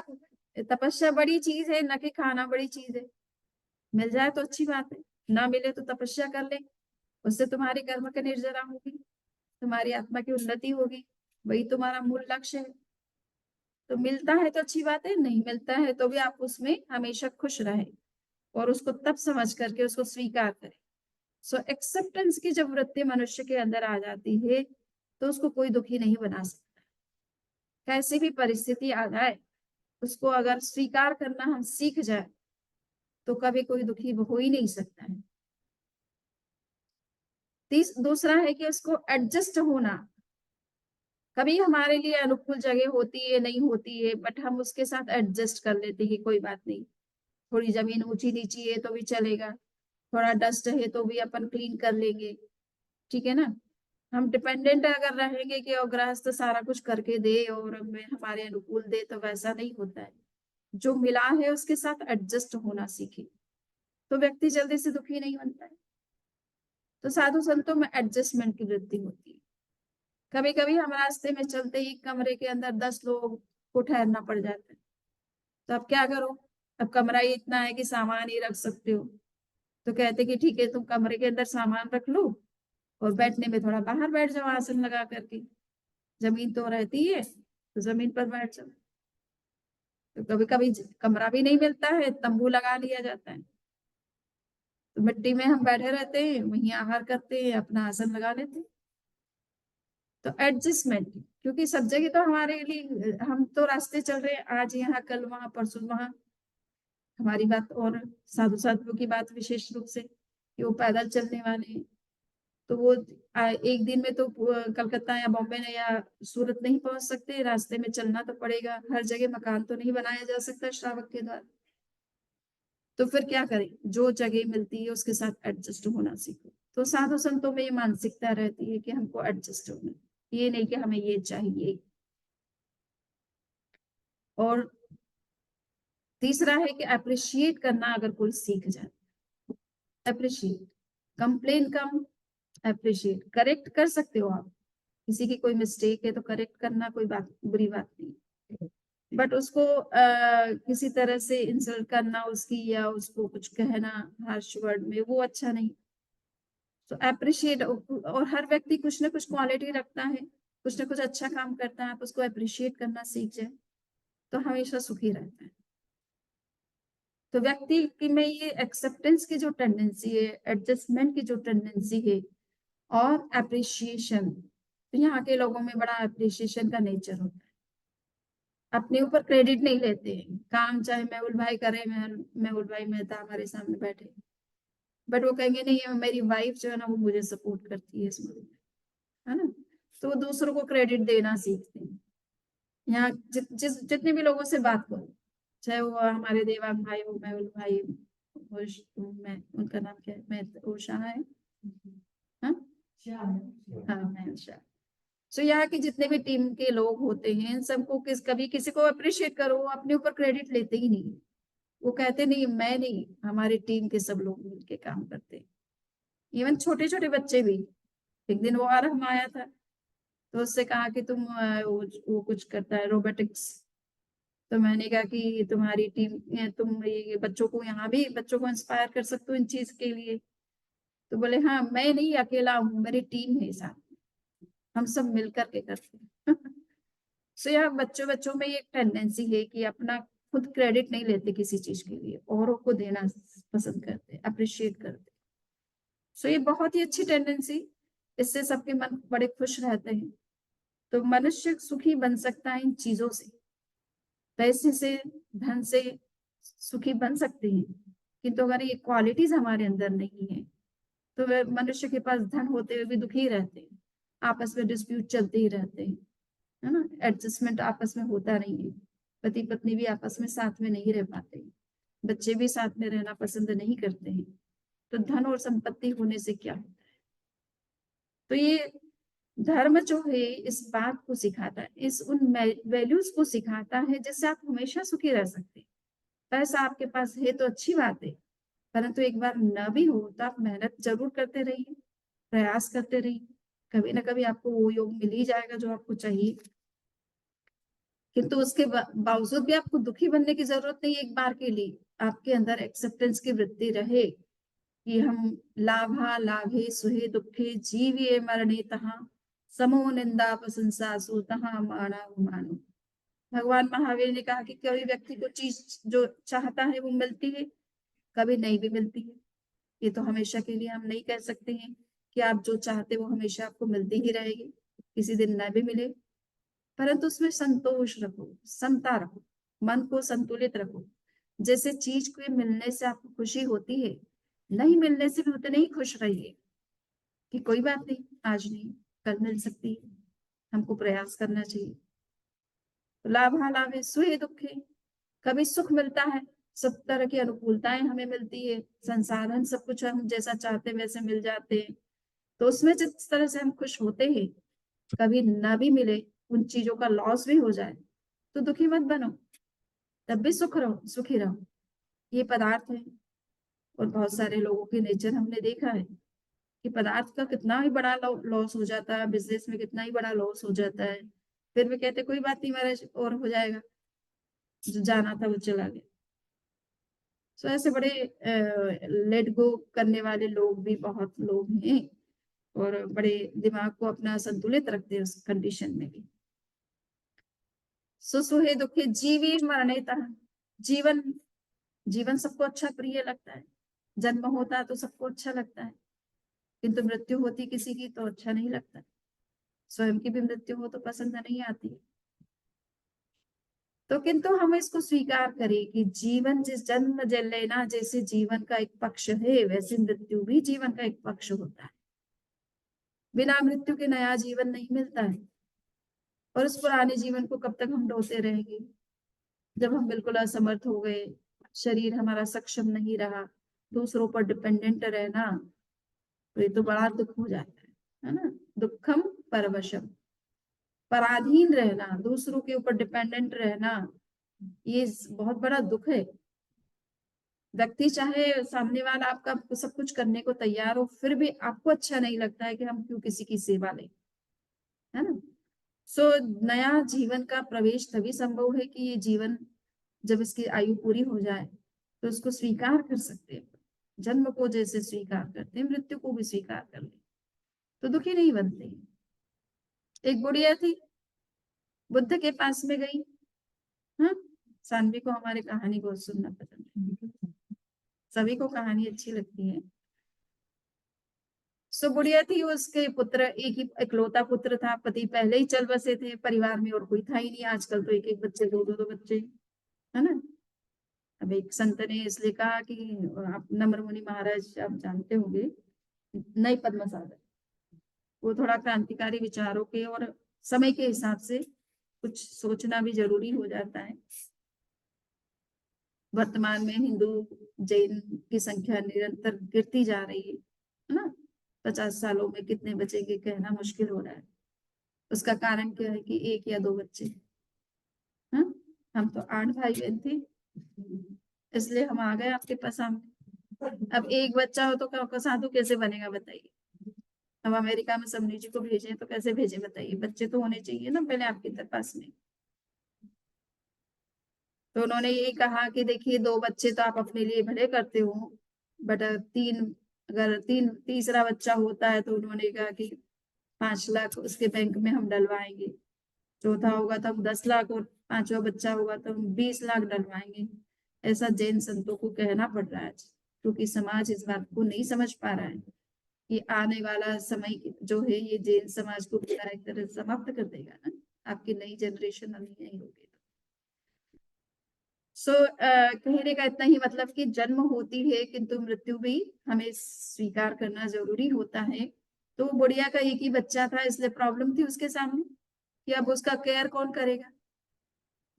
A: तपस्या बड़ी चीज है, न कि खाना बड़ी चीज है। मिल जाए तो अच्छी बात है, ना मिले तो तपस्या कर ले, उससे तुम्हारी कर्म की निर्जरा होगी, तुम्हारी आत्मा की उन्नति होगी, वही तुम्हारा मूल लक्ष्य है। तो मिलता है तो अच्छी बात है, नहीं मिलता है तो भी आप उसमें हमेशा खुश रहे और उसको तब समझ करके उसको स्वीकार करें। सो एक्सेप्टेंस की जब वृत्ति मनुष्य के अंदर आ जाती है तो उसको कोई दुखी नहीं बना सकता। कैसी भी परिस्थिति आ जाए उसको अगर स्वीकार करना हम सीख जाए तो कभी कोई दुखी हो ही नहीं सकता है। दूसरा है कि उसको एडजस्ट होना, कभी हमारे लिए अनुकूल जगह होती है, नहीं होती है, बट हम उसके साथ एडजस्ट कर लेते हैं, कोई बात नहीं, थोड़ी जमीन ऊंची नीची है तो भी चलेगा, थोड़ा डस्ट है तो भी अपन क्लीन कर लेंगे, ठीक है ना? हम डिपेंडेंट अगर रहेंगे कि और गृहस्थ सारा कुछ करके दे और हमें हमारे अनुकूल दे, तो वैसा नहीं होता है। जो मिला है उसके साथ एडजस्ट होना सीखे तो व्यक्ति जल्दी से दुखी नहीं बनता है। तो साधु संतों में एडजस्टमेंट की वृत्ति होती है। कभी कभी हम रास्ते में चलते ही कमरे के अंदर 10 लोग को ठहरना पड़ जाता है, तो अब क्या करो? अब कमरा ही इतना है कि सामान ही रख सकते हो, तो कहते कि ठीक है तुम कमरे के अंदर सामान रख लो और बैठने में थोड़ा बाहर बैठ जाओ आसन लगा करके, जमीन तो रहती है तो जमीन पर बैठ जाओ। तो कभी कभी कमरा भी नहीं मिलता है, तंबू लगा लिया जाता है, तो मिट्टी में हम बैठे रहते हैं, वहीं आहार करते हैं, अपना आसन लगा लेते हैं। तो एडजस्टमेंट, क्योंकि सब जगह तो हमारे लिए हम तो रास्ते चल रहे हैं, आज यहाँ कल वहां परसों वहां। हमारी बात और साधु साधुओं की बात विशेष रूप से कि वो पैदल चलने वाले हैं, तो वो एक दिन में तो कलकत्ता या बॉम्बे ने या सूरत नहीं पहुंच सकते, रास्ते में चलना तो पड़ेगा, हर जगह मकान तो नहीं बनाया जा सकता श्रावक के द्वारा। तो फिर क्या करें, जो जगह मिलती है उसके साथ एडजस्ट होना सीखो। तो साधु संतों में ये मानसिकता रहती है कि हमको एडजस्ट होना, ये नहीं कि हमें ये चाहिए। और तीसरा है कि अप्रिशिएट करना, अगर कोई सीख जाए, अप्रिशिएट, कंप्लेन कम, अप्रिशिएट। करेक्ट कर सकते हो आप, किसी की कोई मिस्टेक है तो करेक्ट करना कोई बात, बुरी बात नहीं, बट उसको किसी तरह से इंसल्ट करना उसकी, या उसको कुछ कहना हार्श वर्ड में, वो अच्छा नहीं। तो अप्रिशिएट, और हर व्यक्ति कुछ ना कुछ क्वालिटी रखता है, कुछ ना कुछ अच्छा काम करता है, आप उसको अप्रिशिएट करना सीख जाए तो हमेशा सुखी रहता है। तो व्यक्ति की में ये एक्सेप्टेंस की जो टेंडेंसी है, एडजस्टमेंट की जो टेंडेंसी है, और अप्रिशिएशन, तो यहाँ के लोगों में बड़ा अप्रिशिएशन का नेचर होता है। अपने ऊपर क्रेडिट नहीं लेते हैं, काम चाहे मेहुल भाई करे, मेहुल भाई मेहता हमारे सामने बैठे, बट वो कहेंगे नहीं मेरी वाइफ जो है ना वो मुझे सपोर्ट करती है इसमें, है ना। तो वो दूसरों को क्रेडिट देना सीखते हैं। यहाँ जितने भी लोगों से बात करो, चाहे वो हमारे देवांग भाई हो, मेहुल भाई, मैं उनका नाम क्या है, मैं वो शाह है, हाँ हाँ मैं शाह। सो यहाँ के जितने भी टीम के लोग होते हैं, इन सबको कभी किसी को अप्रिशिएट करो, वो अपने ऊपर क्रेडिट लेते ही नहीं। वो कहते नहीं मैं नहीं, हमारी टीम के सब लोग मिलके काम करते हैं। इवन छोटे छोटे बच्चे भी, एक दिन वो आरम आया था, तो उससे कहा कि तुम वो कुछ करता है रोबोटिक्स, तो मैंने कहा कि तुम्हारी टीम, तुम ये बच्चों को, यहाँ भी बच्चों को इंस्पायर कर सकते हो इन चीज के लिए। तो बोले हाँ मैं नहीं अकेला हूँ, मेरी टीम है साथ में, हम सब मिलकर के करते हैं। सो यार बच्चों बच्चों में ये टेंडेंसी है कि अपना खुद क्रेडिट नहीं लेते किसी चीज के लिए, औरों को देना पसंद करते, अप्रिशिएट करते। सो ये बहुत ही अच्छी टेंडेंसी, इससे सबके मन बड़े खुश रहते हैं। तो मनुष्य सुखी बन सकता है इन चीजों से, पैसे से, धन से सुखी बन सकते हैं, किंतु अगर ये क्वालिटीज हमारे अंदर नहीं है तो वे मनुष्य के पास धन होते हुए भी दुखी रहते हैं, आपस में डिस्प्यूट चलते ही रहते हैं, है ना, एडजस्टमेंट आपस में होता नहीं है, पति पत्नी भी आपस में साथ में नहीं रह पाते, बच्चे भी साथ में रहना पसंद नहीं करते हैं। तो धन और संपत्ति होने से क्या होता है। तो ये धर्म जो है इस बात को सिखाता है, इस उन वैल्यूज को सिखाता है जिससे आप हमेशा सुखी रह सकते हैं। पैसा आपके पास है तो अच्छी बात है, परंतु एक बार न भी हो तो आप मेहनत जरूर करते रहिए, प्रयास करते रहिए, कभी ना कभी आपको वो योग मिल ही जाएगा जो आपको चाहिए। किंतु उसके बावजूद भी आपको दुखी बनने की जरूरत नहीं है। एक बार के लिए आपके अंदर एक्सेप्टेंस की वृत्ति रहे कि हम लाभा लाभे सुहे दुखे जीविए मरणे तहा, समो निंदा प्रशंसा सु तहा माना मानो। भगवान महावीर ने कहा कि कभी व्यक्ति को चीज जो चाहता है वो मिलती है, कभी नहीं भी मिलती है। ये तो हमेशा के लिए हम नहीं कह सकते हैं कि आप जो चाहते वो हमेशा आपको मिलती ही रहेगी, किसी दिन न भी मिले, परंतु उसमें संतोष रखो, समता रखो, मन को संतुलित रखो। जैसे चीज के मिलने से आपको खुशी होती है, नहीं मिलने से भी उतने ही खुश रहिए कि कोई बात नहीं, आज नहीं कल मिल सकती है, हमको प्रयास करना चाहिए। लाभा लाभे सुहे दुखे, कभी सुख मिलता है, सब तरह की अनुकूलताएं हमें मिलती है, संसाधन सब कुछ हम जैसा चाहते वैसे मिल जाते हैं, तो उसमें जिस तरह से हम खुश होते हैं, कभी ना भी मिले, उन चीजों का लॉस भी हो जाए तो दुखी मत बनो, तब भी सुख रहो, सुखी रहो। ये पदार्थ है, और बहुत सारे लोगों के नेचर हमने देखा है कि पदार्थ का कितना ही बड़ा लॉस हो जाता है, बिजनेस में कितना ही बड़ा लॉस हो जाता है, फिर भी कहते कोई बात नहीं महाराज और हो जाएगा, जो जाना था वो चला गया। सो ऐसे बड़े लेट गो करने वाले लोग भी बहुत लोग हैं, और बड़े दिमाग को अपना संतुलित रखते हैं उस कंडीशन में भी। सुसुहे दुखे जीवी मरणे तह, जीवन, जीवन सबको अच्छा प्रिय लगता है, जन्म होता है तो सबको अच्छा लगता है, किंतु मृत्यु होती किसी की तो अच्छा नहीं लगता, स्वयं की भी मृत्यु हो तो पसंद नहीं आती। तो किंतु हम इसको स्वीकार करें कि जीवन जिस जन्म लेना जैसे जीवन का एक पक्ष है, वैसे मृत्यु भी जीवन का एक पक्ष होता है। बिना मृत्यु के नया जीवन नहीं मिलता है। और उस पुराने जीवन को कब तक हम ढोते रहेंगे? जब हम बिल्कुल असमर्थ हो गए, शरीर हमारा सक्षम नहीं रहा, दूसरों पर डिपेंडेंट रहना, तो ये तो बड़ा दुख हो जाता है ना। दुखम परवशम, पराधीन रहना, दूसरों के ऊपर डिपेंडेंट रहना, ये बहुत बड़ा दुख है। व्यक्ति चाहे सामने वाला आपका सब कुछ करने को तैयार हो, फिर भी आपको अच्छा नहीं लगता है कि हम क्यों किसी की सेवा लें, है ना। सो नया जीवन का प्रवेश तभी संभव है कि ये जीवन जब इसकी आयु पूरी हो जाए तो इसको स्वीकार कर सकते हैं। जन्म को जैसे स्वीकार करते हैं, मृत्यु को भी स्वीकार कर ले तो दुखी नहीं बनते। एक बुढ़िया थी, बुद्ध के पास में गई। हाँ, सानवी को हमारे कहानी बहुत सुनना पसंद है, सभी को कहानी अच्छी लगती है। सो बुढ़िया थी, उसके पुत्र, एक ही इकलौता पुत्र था, पति पहले ही चल बसे थे, परिवार में और कोई था ही नहीं। आजकल तो एक एक बच्चे, दो दो बच्चे, है ना। अब एक संत ने इसलिए कहा कि आप नम्र मुनि महाराज आप जानते होंगे, नई पद्म सागर, वो थोड़ा क्रांतिकारी विचारों के और समय के हिसाब से कुछ सोचना भी जरूरी हो जाता है। वर्तमान में हिंदू जैन की संख्या निरंतर गिरती जा रही है ना। 50 सालों में कितने बचेंगे कहना मुश्किल हो रहा है। उसका कारण क्या है कि एक या दो बच्चे। हाँ, हम तो 8 भाई बहन थे, इसलिए हम आ गए आपके पास सामने। अब एक बच्चा हो तो साधु कैसे बनेगा बताइए। अब अमेरिका में सबनी जी को भेजें तो कैसे भेजे बताइए, बच्चे तो होने चाहिए ना पहले आपके पास में। तो उन्होंने ये कहा कि देखिए, 2 बच्चे तो आप अपने लिए भले करते हो, बट अगर तीसरा बच्चा होता है तो उन्होंने कहा कि 5 लाख उसके बैंक में हम डलवाएंगे, चौथा होगा तो हम 10 लाख, और पांचवा बच्चा होगा तो हम 20 लाख डलवाएंगे। ऐसा जैन संतों को कहना पड़ रहा है, क्योंकि समाज इस बात को नहीं समझ पा रहा है कि आने वाला समय जो है ये जैन समाज को पूरा एक तरह से समाप्त कर देगा ना। आपकी नई जनरेशन अभी नहीं होगी। सो कहने का इतना ही मतलब कि जन्म होती है किंतु मृत्यु भी हमें स्वीकार करना जरूरी होता है। तो बुढ़िया का एक ही बच्चा था, इसलिए प्रॉब्लम थी उसके सामने कि अब उसका केयर कौन करेगा।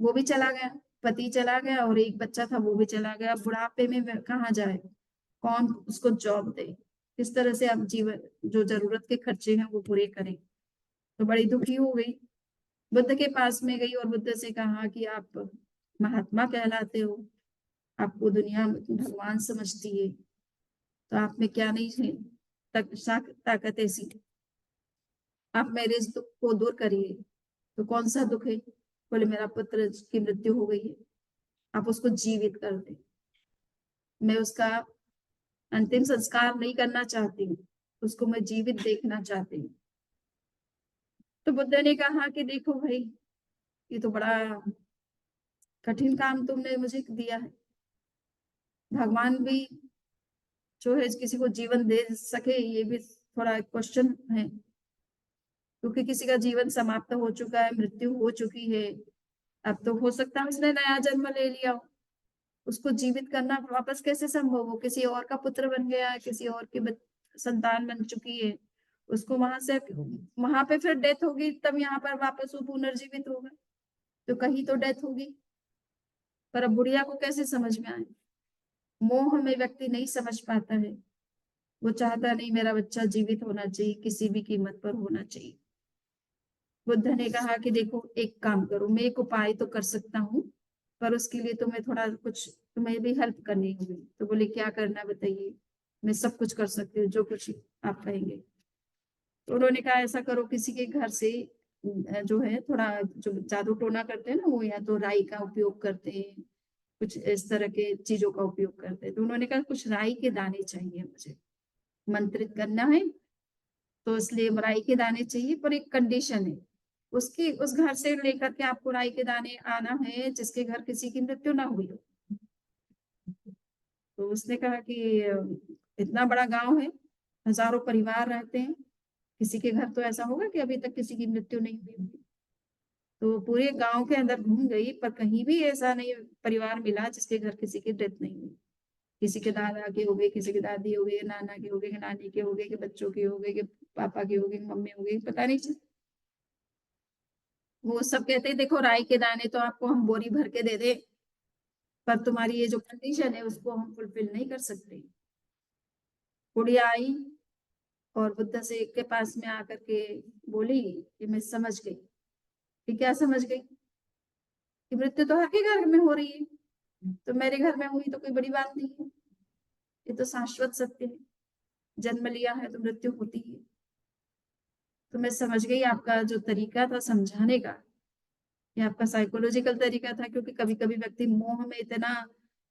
A: वो भी चला गया, पति चला गया, और एक बच्चा था वो भी चला गया। बुढ़ापे में कहाँ जाए, कौन उसको जॉब दे, किस तरह से अब जीवन जो जरूरत के खर्चे हैं वो पूरे करें। तो बड़ी दुखी हो गई, बुद्ध के पास में गई और बुद्ध से कहा कि आप महात्मा कहलाते हो, आपको दुनिया भगवान समझती है, तो आप में क्या नहीं है ताकत ऐसी, आप मेरे इस दुख को दूर करिए। तो कौन सा दुख है? बोले मेरा पुत्र की मृत्यु हो गई है, आप उसको जीवित कर दे, मैं उसका अंतिम संस्कार नहीं करना चाहती हूँ, उसको मैं जीवित देखना चाहती हूँ। तो बुद्ध ने कहा कि देखो भाई, ये तो बड़ा कठिन काम तुमने मुझे दिया है। भगवान भी जो है किसी को जीवन दे सके, ये भी थोड़ा क्वेश्चन है, क्योंकि किसी का जीवन समाप्त हो चुका है, मृत्यु हो चुकी है। अब तो हो सकता है उसने नया जन्म ले लिया हो, उसको जीवित करना वापस कैसे संभव हो? किसी और का पुत्र बन गया, किसी और की संतान बन चुकी है, उसको वहां से, वहां पे फिर डेथ होगी, तब यहाँ पर वापस वो पुनर्जीवित होगा, तो कहीं तो डेथ होगी। पर अब बुढ़िया को कैसे समझ में आए? मोह में व्यक्ति नहीं समझ पाता है, वो चाहता नहीं मेरा बच्चा जीवित होना चाहिए, किसी भी कीमत पर होना चाहिए। बुद्ध ने कहा कि देखो, एक काम करो, मैं एक उपाय तो कर सकता हूँ, पर उसके लिए तुम्हें थोड़ा कुछ, तुम्हें भी हेल्प करनी होगी। तो बोले क्या करना बताइए, मैं सब कुछ कर सकती हूँ जो कुछ आप कहेंगे। तो उन्होंने कहा ऐसा करो, किसी के घर से जो है थोड़ा, जो जादू टोना करते हैं ना, वो या तो राई का उपयोग करते हैं, कुछ इस तरह के चीजों का उपयोग करते हैं। तो उन्होंने कहा कुछ राई के दाने चाहिए मुझे, मंत्रित करना है, तो इसलिए राई के दाने चाहिए, पर एक कंडीशन है, उसकी उस घर से लेकर के आपको राई के दाने आना है जिसके घर किसी की मृत्यु ना हुई हो। तो उसने कहा कि इतना बड़ा गांव है, हजारों परिवार रहते हैं, किसी के घर तो ऐसा होगा कि अभी तक किसी की मृत्यु नहीं हुई होगी। तो पूरे गांव के अंदर घूम गई, पर कहीं भी ऐसा नहीं परिवार मिला जिसके घर किसी की डेथ नहीं हुई। किसी के दादा के हो गए, किसी के दादी हो गए, नाना के हो गए, नानी के हो गए, कि बच्चों के हो गए, कि पापा की होगी, मम्मी होगी, पता नहीं चल। वो सब कहते हैं देखो राई के दाने तो आपको हम बोरी भर के दे दे, पर तुम्हारी ये जो कंडीशन है उसको हम फुलफिल नहीं कर सकते। गुड़िया आई और बुद्ध से के पास में आकर के बोली कि मैं समझ गई। कि क्या समझ गई? कि मृत्यु तो हर के घर में हो रही है, तो मेरे घर में हुई तो कोई बड़ी बात नहीं है, ये तो शाश्वत सत्य है, जन्म लिया है तो मृत्यु होती है। तो मैं समझ गई आपका जो तरीका था समझाने का, ये आपका साइकोलॉजिकल तरीका था, क्योंकि कभी कभी व्यक्ति मोह में इतना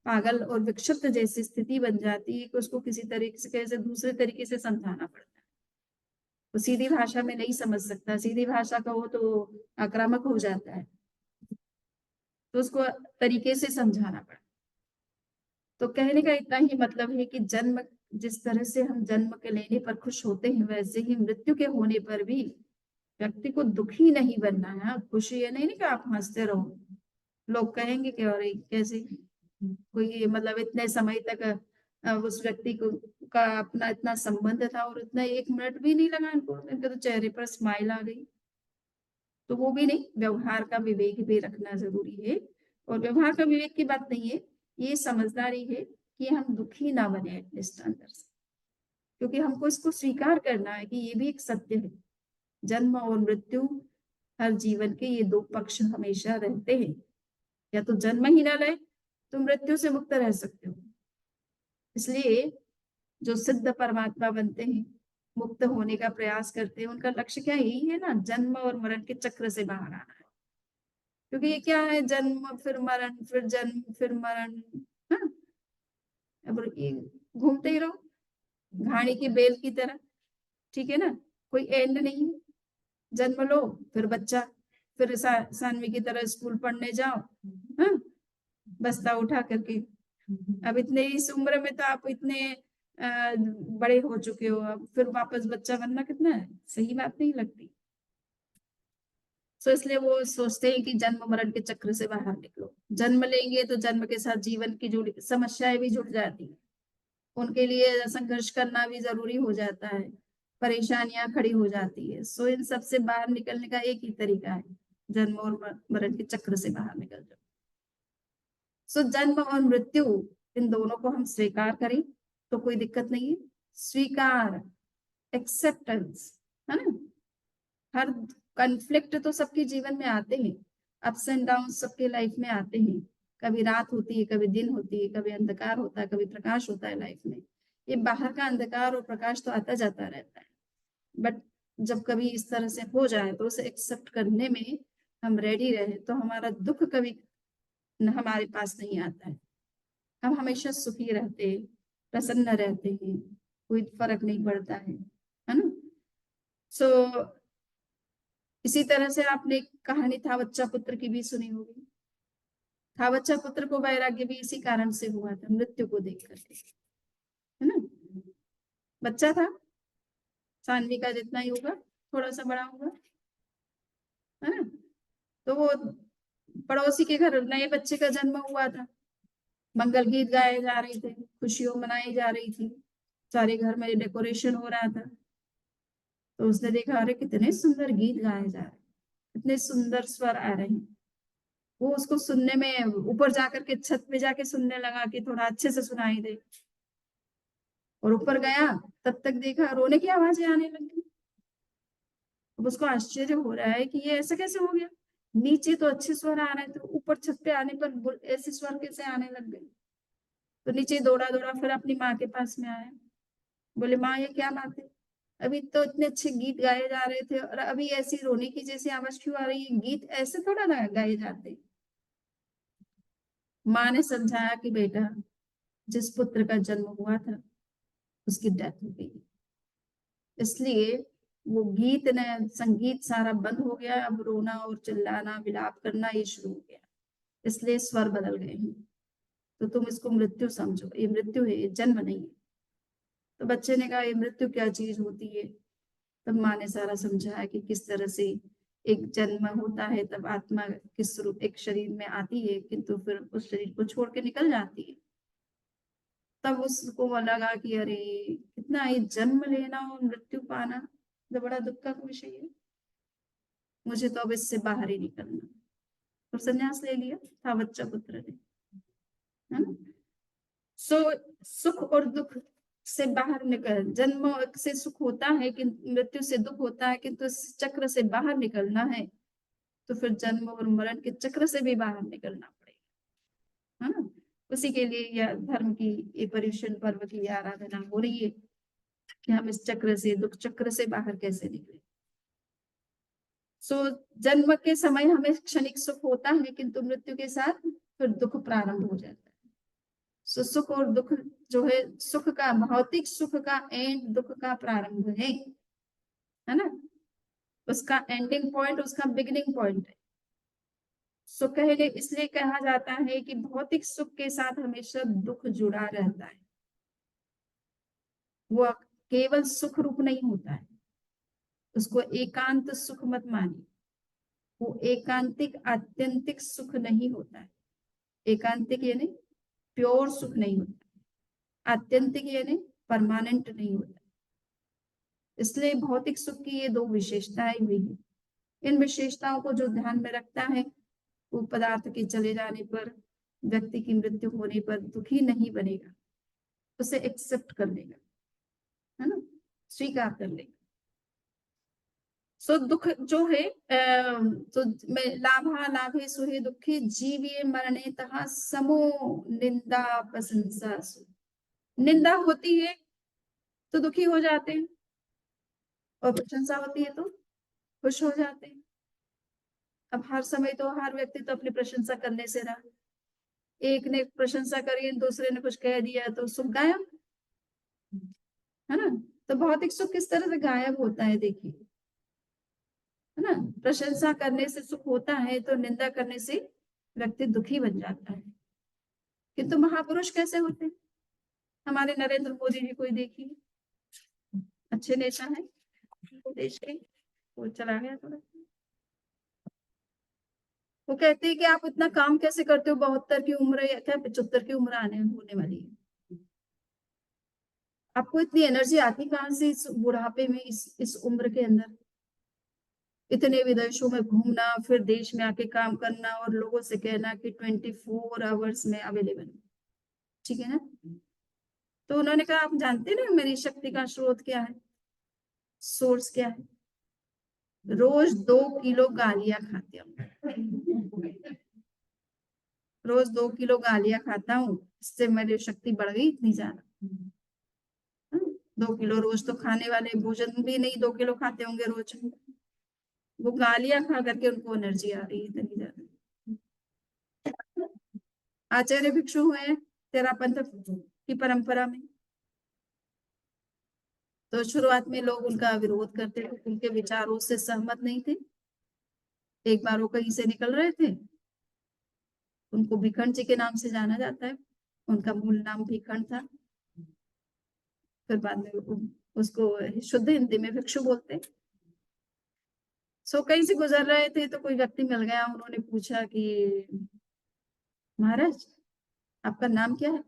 A: पागल और विक्षिप्त जैसी स्थिति बन जाती है कि उसको किसी तरीके से दूसरे तरीके से समझाना पड़ता है। वो सीधी भाषा में नहीं समझ सकता, सीधी भाषा का वो तो आक्रामक हो जाता है, तो उसको तरीके से समझाना पड़ता है। तो कहने का इतना ही मतलब है कि जन्म, जिस तरह से हम जन्म के लेने पर खुश होते हैं, वैसे ही मृत्यु के होने पर भी व्यक्ति को दुखी नहीं बनना है। खुशी ये नहीं कि आप हंसते रहो, लोग कहेंगे कि अरे कैसे कोई मतलब इतने समय तक उस व्यक्ति को का अपना इतना संबंध था और इतना 1 मिनट भी नहीं लगा इनको, इनके तो चेहरे पर स्माइल आ गई। तो वो भी नहीं, व्यवहार का विवेक भी रखना जरूरी है। और व्यवहार का विवेक की बात नहीं है, ये समझदारी है कि हम दुखी ना बने एटलीस्ट अंदर से, क्योंकि हमको इसको स्वीकार करना है कि ये भी एक सत्य है। जन्म और मृत्यु, हर जीवन के ये दो पक्ष हमेशा रहते हैं। या तो जन्म ही ना ले तो मृत्यु से मुक्त रह सकते हो। इसलिए जो सिद्ध परमात्मा बनते हैं, मुक्त होने का प्रयास करते हैं, उनका लक्ष्य क्या यही है ना, जन्म और मरण के चक्र से बाहर आना है। क्योंकि ये क्या है, जन्म फिर मरण फिर जन्म फिर मरण, हाँ, अब ये घूमते ही रहो घानी की बेल की तरह, ठीक है ना, कोई एंड नहीं है। जन्म लो, फिर बच्चा, फिर सानवी की तरह स्कूल पढ़ने जाओ, हाँ, बस्ता उठा करके। अब इतने इस उम्र में तो आप इतने बड़े हो चुके हो, अब फिर वापस बच्चा बनना कितना है, सही बात नहीं लगती। तो इसलिए वो सोचते हैं कि जन्म मरण के चक्र से बाहर निकलो। जन्म लेंगे तो जन्म के साथ जीवन की जुड़ी समस्याएं भी जुड़ जाती हैं, उनके लिए संघर्ष करना भी जरूरी हो जाता है, परेशानियां खड़ी हो जाती है। सो इन सब से बाहर निकलने का एक ही तरीका है, जन्म और मरण के चक्र से बाहर निकल जाओ। सो जन्म और मृत्यु, इन दोनों को हम स्वीकार करें तो कोई दिक्कत नहीं है। स्वीकार, एक्सेप्टेंस, है ना। हर कन्फ्लिक्ट तो सबके जीवन में आते हैं, अप्स एंड डाउन सबके लाइफ में आते हैं। कभी रात होती है, कभी दिन होती है, कभी अंधकार होता है, कभी प्रकाश होता है लाइफ में। ये बाहर का अंधकार और प्रकाश तो आता जाता रहता है, बट जब कभी इस तरह से हो जाए तो उसे एक्सेप्ट करने में हम रेडी रहे तो हमारा दुख कभी हमारे पास नहीं आता है। हम हमेशा सुखी रहते हैं, प्रसन्न रहते हैं, कोई फर्क नहीं पड़ता है ना। सो इसी तरह से आपने एक कहानी था बच्चा पुत्र की भी सुनी होगी। था बच्चा पुत्र को वैराग्य भी इसी कारण से हुआ था, मृत्यु को देख करके, है ना। बच्चा था, सानवी का जितना ही होगा, थोड़ा सा बड़ा होगा, है ना। तो वो पड़ोसी के घर नए बच्चे का जन्म हुआ था, मंगल गीत गाए जा रहे थे, खुशियों मनाई जा रही थी, सारे घर में डेकोरेशन हो रहा था। तो उसने देखा अरे कितने सुंदर गीत गाए जा रहे हैं, कितने सुंदर स्वर आ रहे हैं। वो उसको सुनने में ऊपर जाकर के छत पे जाके सुनने लगा कि थोड़ा अच्छे से सुनाई दे। और ऊपर गया, तब तक देखा रोने की आवाजें आने लगी। अब उसको आश्चर्य हो रहा है कि ये ऐसा कैसे हो गया, नीचे तो अच्छे स्वर आ रहे थे, ऊपर छत पे आने पर ऐसे स्वर कैसे आने लग गए। तो नीचे दौड़ा दौड़ा फिर अपनी माँ के पास में आया, बोले माँ ये क्या बात है, अभी तो इतने अच्छे गीत गाए जा रहे थे और अभी ऐसी रोने की जैसी आवाज क्यों आ रही है, गीत ऐसे थोड़ा ना गाए जाते। माँ ने समझाया कि बेटा, जिस पुत्र का जन्म हुआ था उसकी डेथ हो गई, इसलिए वो गीत ने संगीत सारा बंद हो गया, अब रोना और चिल्लाना विलाप करना ये शुरू हो गया, इसलिए स्वर बदल गए हैं। तो तुम इसको मृत्यु समझो, ये मृत्यु है, ये जन्म नहीं है। तो बच्चे ने कहा ये मृत्यु क्या चीज होती है। तब माँ ने सारा समझाया कि किस तरह से एक जन्म होता है, तब आत्मा किस रूप एक शरीर में आती है, किंतु फिर उस शरीर को छोड़ के निकल जाती है। तब उसको लगा कि अरे कितना ये जन्म लेना और मृत्यु पाना, जो बड़ा दुख का विषय है, मुझे तो अब इससे बाहर ही निकलना। और संन्यास ले लिया था बच्चा पुत्र ने, है ना। सो सुख और दुख से बाहर निकल, जन्म से सुख होता है कि मृत्यु से दुख होता है, किंतु इस चक्र से बाहर निकलना है तो फिर जन्म और मरण के चक्र से भी बाहर निकलना पड़ेगा, है ना। उसी के लिए यह धर्म की, ये पर्युषण पर्व की आराधना हो रही है कि हम इस चक्र से, दुख चक्र से बाहर कैसे निकले। सो जन्म के समय हमें क्षणिक सुख होता है, किंतु मृत्यु के साथ फिर दुख प्रारंभ हो जाता है। सो सुख और दुख जो है, सुख का, भौतिक सुख का एंड दुख का प्रारंभ है ना। उसका एंडिंग पॉइंट उसका बिगिनिंग पॉइंट है। सो कहले इसलिए कहा जाता है कि भौतिक सुख के साथ हमेशा दुख जुड़ा रहता है, वो केवल सुख रूप नहीं होता है, उसको एकांत सुख मत मानिए, वो एकांतिक आत्यंतिक सुख नहीं होता है। एकांतिक यानी प्योर सुख नहीं होता, आत्यंतिक यानी परमानेंट नहीं होता। इसलिए भौतिक सुख की ये दो विशेषताएं भी हैं। इन विशेषताओं को जो ध्यान में रखता है वो पदार्थ के चले जाने पर, व्यक्ति की मृत्यु होने पर दुखी नहीं बनेगा, उसे एक्सेप्ट कर लेगा, है ना, स्वीकार कर लेगा। सो दुख जो है तो लाभा लाभे सुहे दुखी जीविये मरणे तहा समो निंदा प्रशंसा। निंदा होती है तो दुखी हो जाते हैं, और प्रशंसा होती है तो खुश हो जाते हैं। अब हर समय तो हर व्यक्ति तो अपनी प्रशंसा करने से रहा, एक ने प्रशंसा करी दूसरे ने कुछ कह दिया तो सुख गायब, है ना। तो भौतिक सुख किस तरह से गायब होता है देखिए, है ना। प्रशंसा करने से सुख होता है तो निंदा करने से व्यक्ति दुखी बन जाता है। किंतु महापुरुष कैसे होते हैं? हमारे नरेंद्र मोदी जी को ही देखिए, अच्छे नेता है देश के, वो चला गया थोड़ा। वो कहते हैं कि आप इतना काम कैसे करते हो, 72 की उम्र या क्या 75 की उम्र आने होने वाली है, आपको इतनी एनर्जी आती कहां से इस बुढ़ापे में, इस उम्र के अंदर इतने विदेशों में घूमना, फिर देश में आके काम करना और लोगों से कहना कि 24 आवर्स में अवेलेबल, ठीक है ना। तो उन्होंने कहा आप जानते ना मेरी शक्ति का स्रोत क्या है, सोर्स क्या है? रोज 2 किलो गालियां खाते हूँ, रोज 2 किलो गालियां खाता हूँ, इससे मेरी शक्ति बढ़ गई इतनी ज्यादा। 2 किलो रोज तो खाने वाले भोजन भी नहीं 2 किलो खाते होंगे रोज, वो गालियां खा करके उनको एनर्जी आ रही है इतनी ज्यादा। आचार्य भिक्षु हुए तेरा पंथ की परंपरा में, तो शुरुआत में लोग उनका विरोध करते थे, उनके विचारों से सहमत नहीं थे। एक बार वो कहीं से निकल रहे थे, उनको भिखंड जी के नाम से जाना जाता है, उनका मूल नाम भिखंड था, फिर बाद में उसको शुद्ध हिंदी में भिक्षु बोलते। सो कहीं से गुजर रहे थे तो कोई व्यक्ति मिल गया, उन्होंने पूछा कि महाराज आपका नाम क्या है?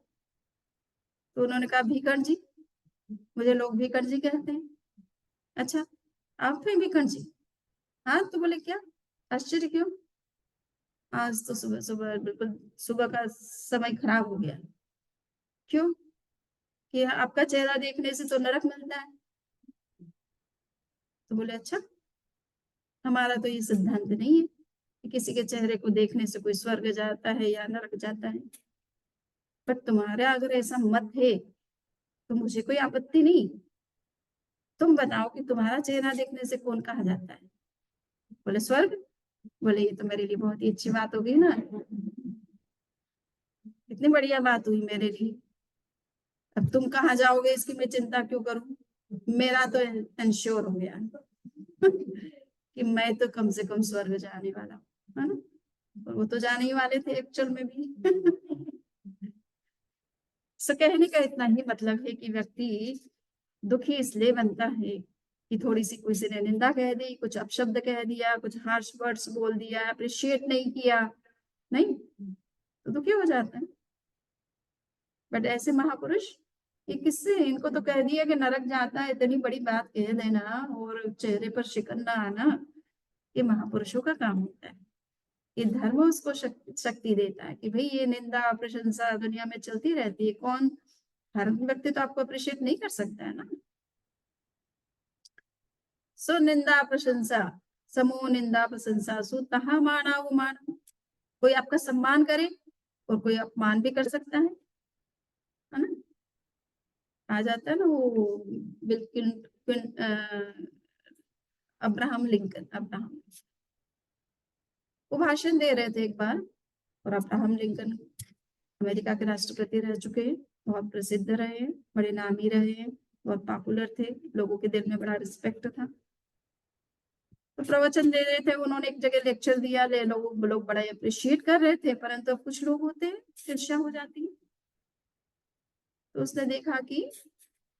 A: तो उन्होंने कहा भिखंड जी, मुझे लोग भिखंड जी कहते हैं। अच्छा आप हैं भिखंड जी? हाँ। तो बोले क्या आश्चर्य क्यों? आज तो सुबह सुबह बिल्कुल सुबह का समय खराब हो गया। क्यों? कि आपका चेहरा देखने से तो नरक मिलता है। तो बोले अच्छा, हमारा तो ये सिद्धांत नहीं है कि किसी के चेहरे को देखने से कोई स्वर्ग जाता है या नरक जाता है, पर तुम्हारा अगर ऐसा मत है तो मुझे कोई आपत्ति नहीं। तुम बताओ कि तुम्हारा चेहरा देखने से कौन कहा जाता है? बोले स्वर्ग। बोले ये तो मेरे लिए बहुत ही अच्छी बात होगी ना, इतनी बढ़िया बात हुई मेरे लिए। अब तुम कहाँ जाओगे इसकी मैं चिंता क्यों करूं, मेरा तो इंश्योर हो गया कि मैं तो कम से कम स्वर्ग जाने वाला हूँ, है ना। और वो तो जाने ही वाले थे एक्चुअल में भी सो कहने का इतना ही मतलब है कि व्यक्ति दुखी इसलिए बनता है कि थोड़ी सी किसी ने निंदा कह दी, कुछ अपशब्द कह दिया, कुछ हार्श वर्ड्स बोल दिया, अप्रिशिएट नहीं किया, नहीं तो दुखी हो जाता है। बट ऐसे महापुरुष ये किससे, इनको तो कह दिया कि नरक जाता है, इतनी बड़ी बात कह देना और चेहरे पर शिकन ना आना, ये महापुरुषों का काम होता है। ये धर्म उसको शक्ति देता है कि भाई ये निंदा प्रशंसा दुनिया में चलती रहती है, कौन, हर व्यक्ति तो आपको अप्रिशिएट नहीं कर सकता है ना। सो निंदा प्रशंसा, समूह निंदा प्रशंसा सु तहा माना वो मान, कोई आपका सम्मान करे और कोई अपमान भी कर सकता है ना। आ जाता है ना वो बिल्कुल अब्राहम लिंकन, अब्राहम, वो भाषण दे रहे थे एक बार, और अब्राहम लिंकन अमेरिका के राष्ट्रपति रह चुके हैं, बहुत प्रसिद्ध रहे हैं, बड़े नामी रहे हैं, बहुत पॉपुलर थे, लोगों के दिल में बड़ा रिस्पेक्ट था। तो प्रवचन दे रहे थे उन्होंने, एक जगह लेक्चर दिया, ले लोग बड़ा अप्रिशिएट कर रहे थे, परंतु अब कुछ लोग होते हैं ईर्ष्या हो जाती है। तो उसने देखा कि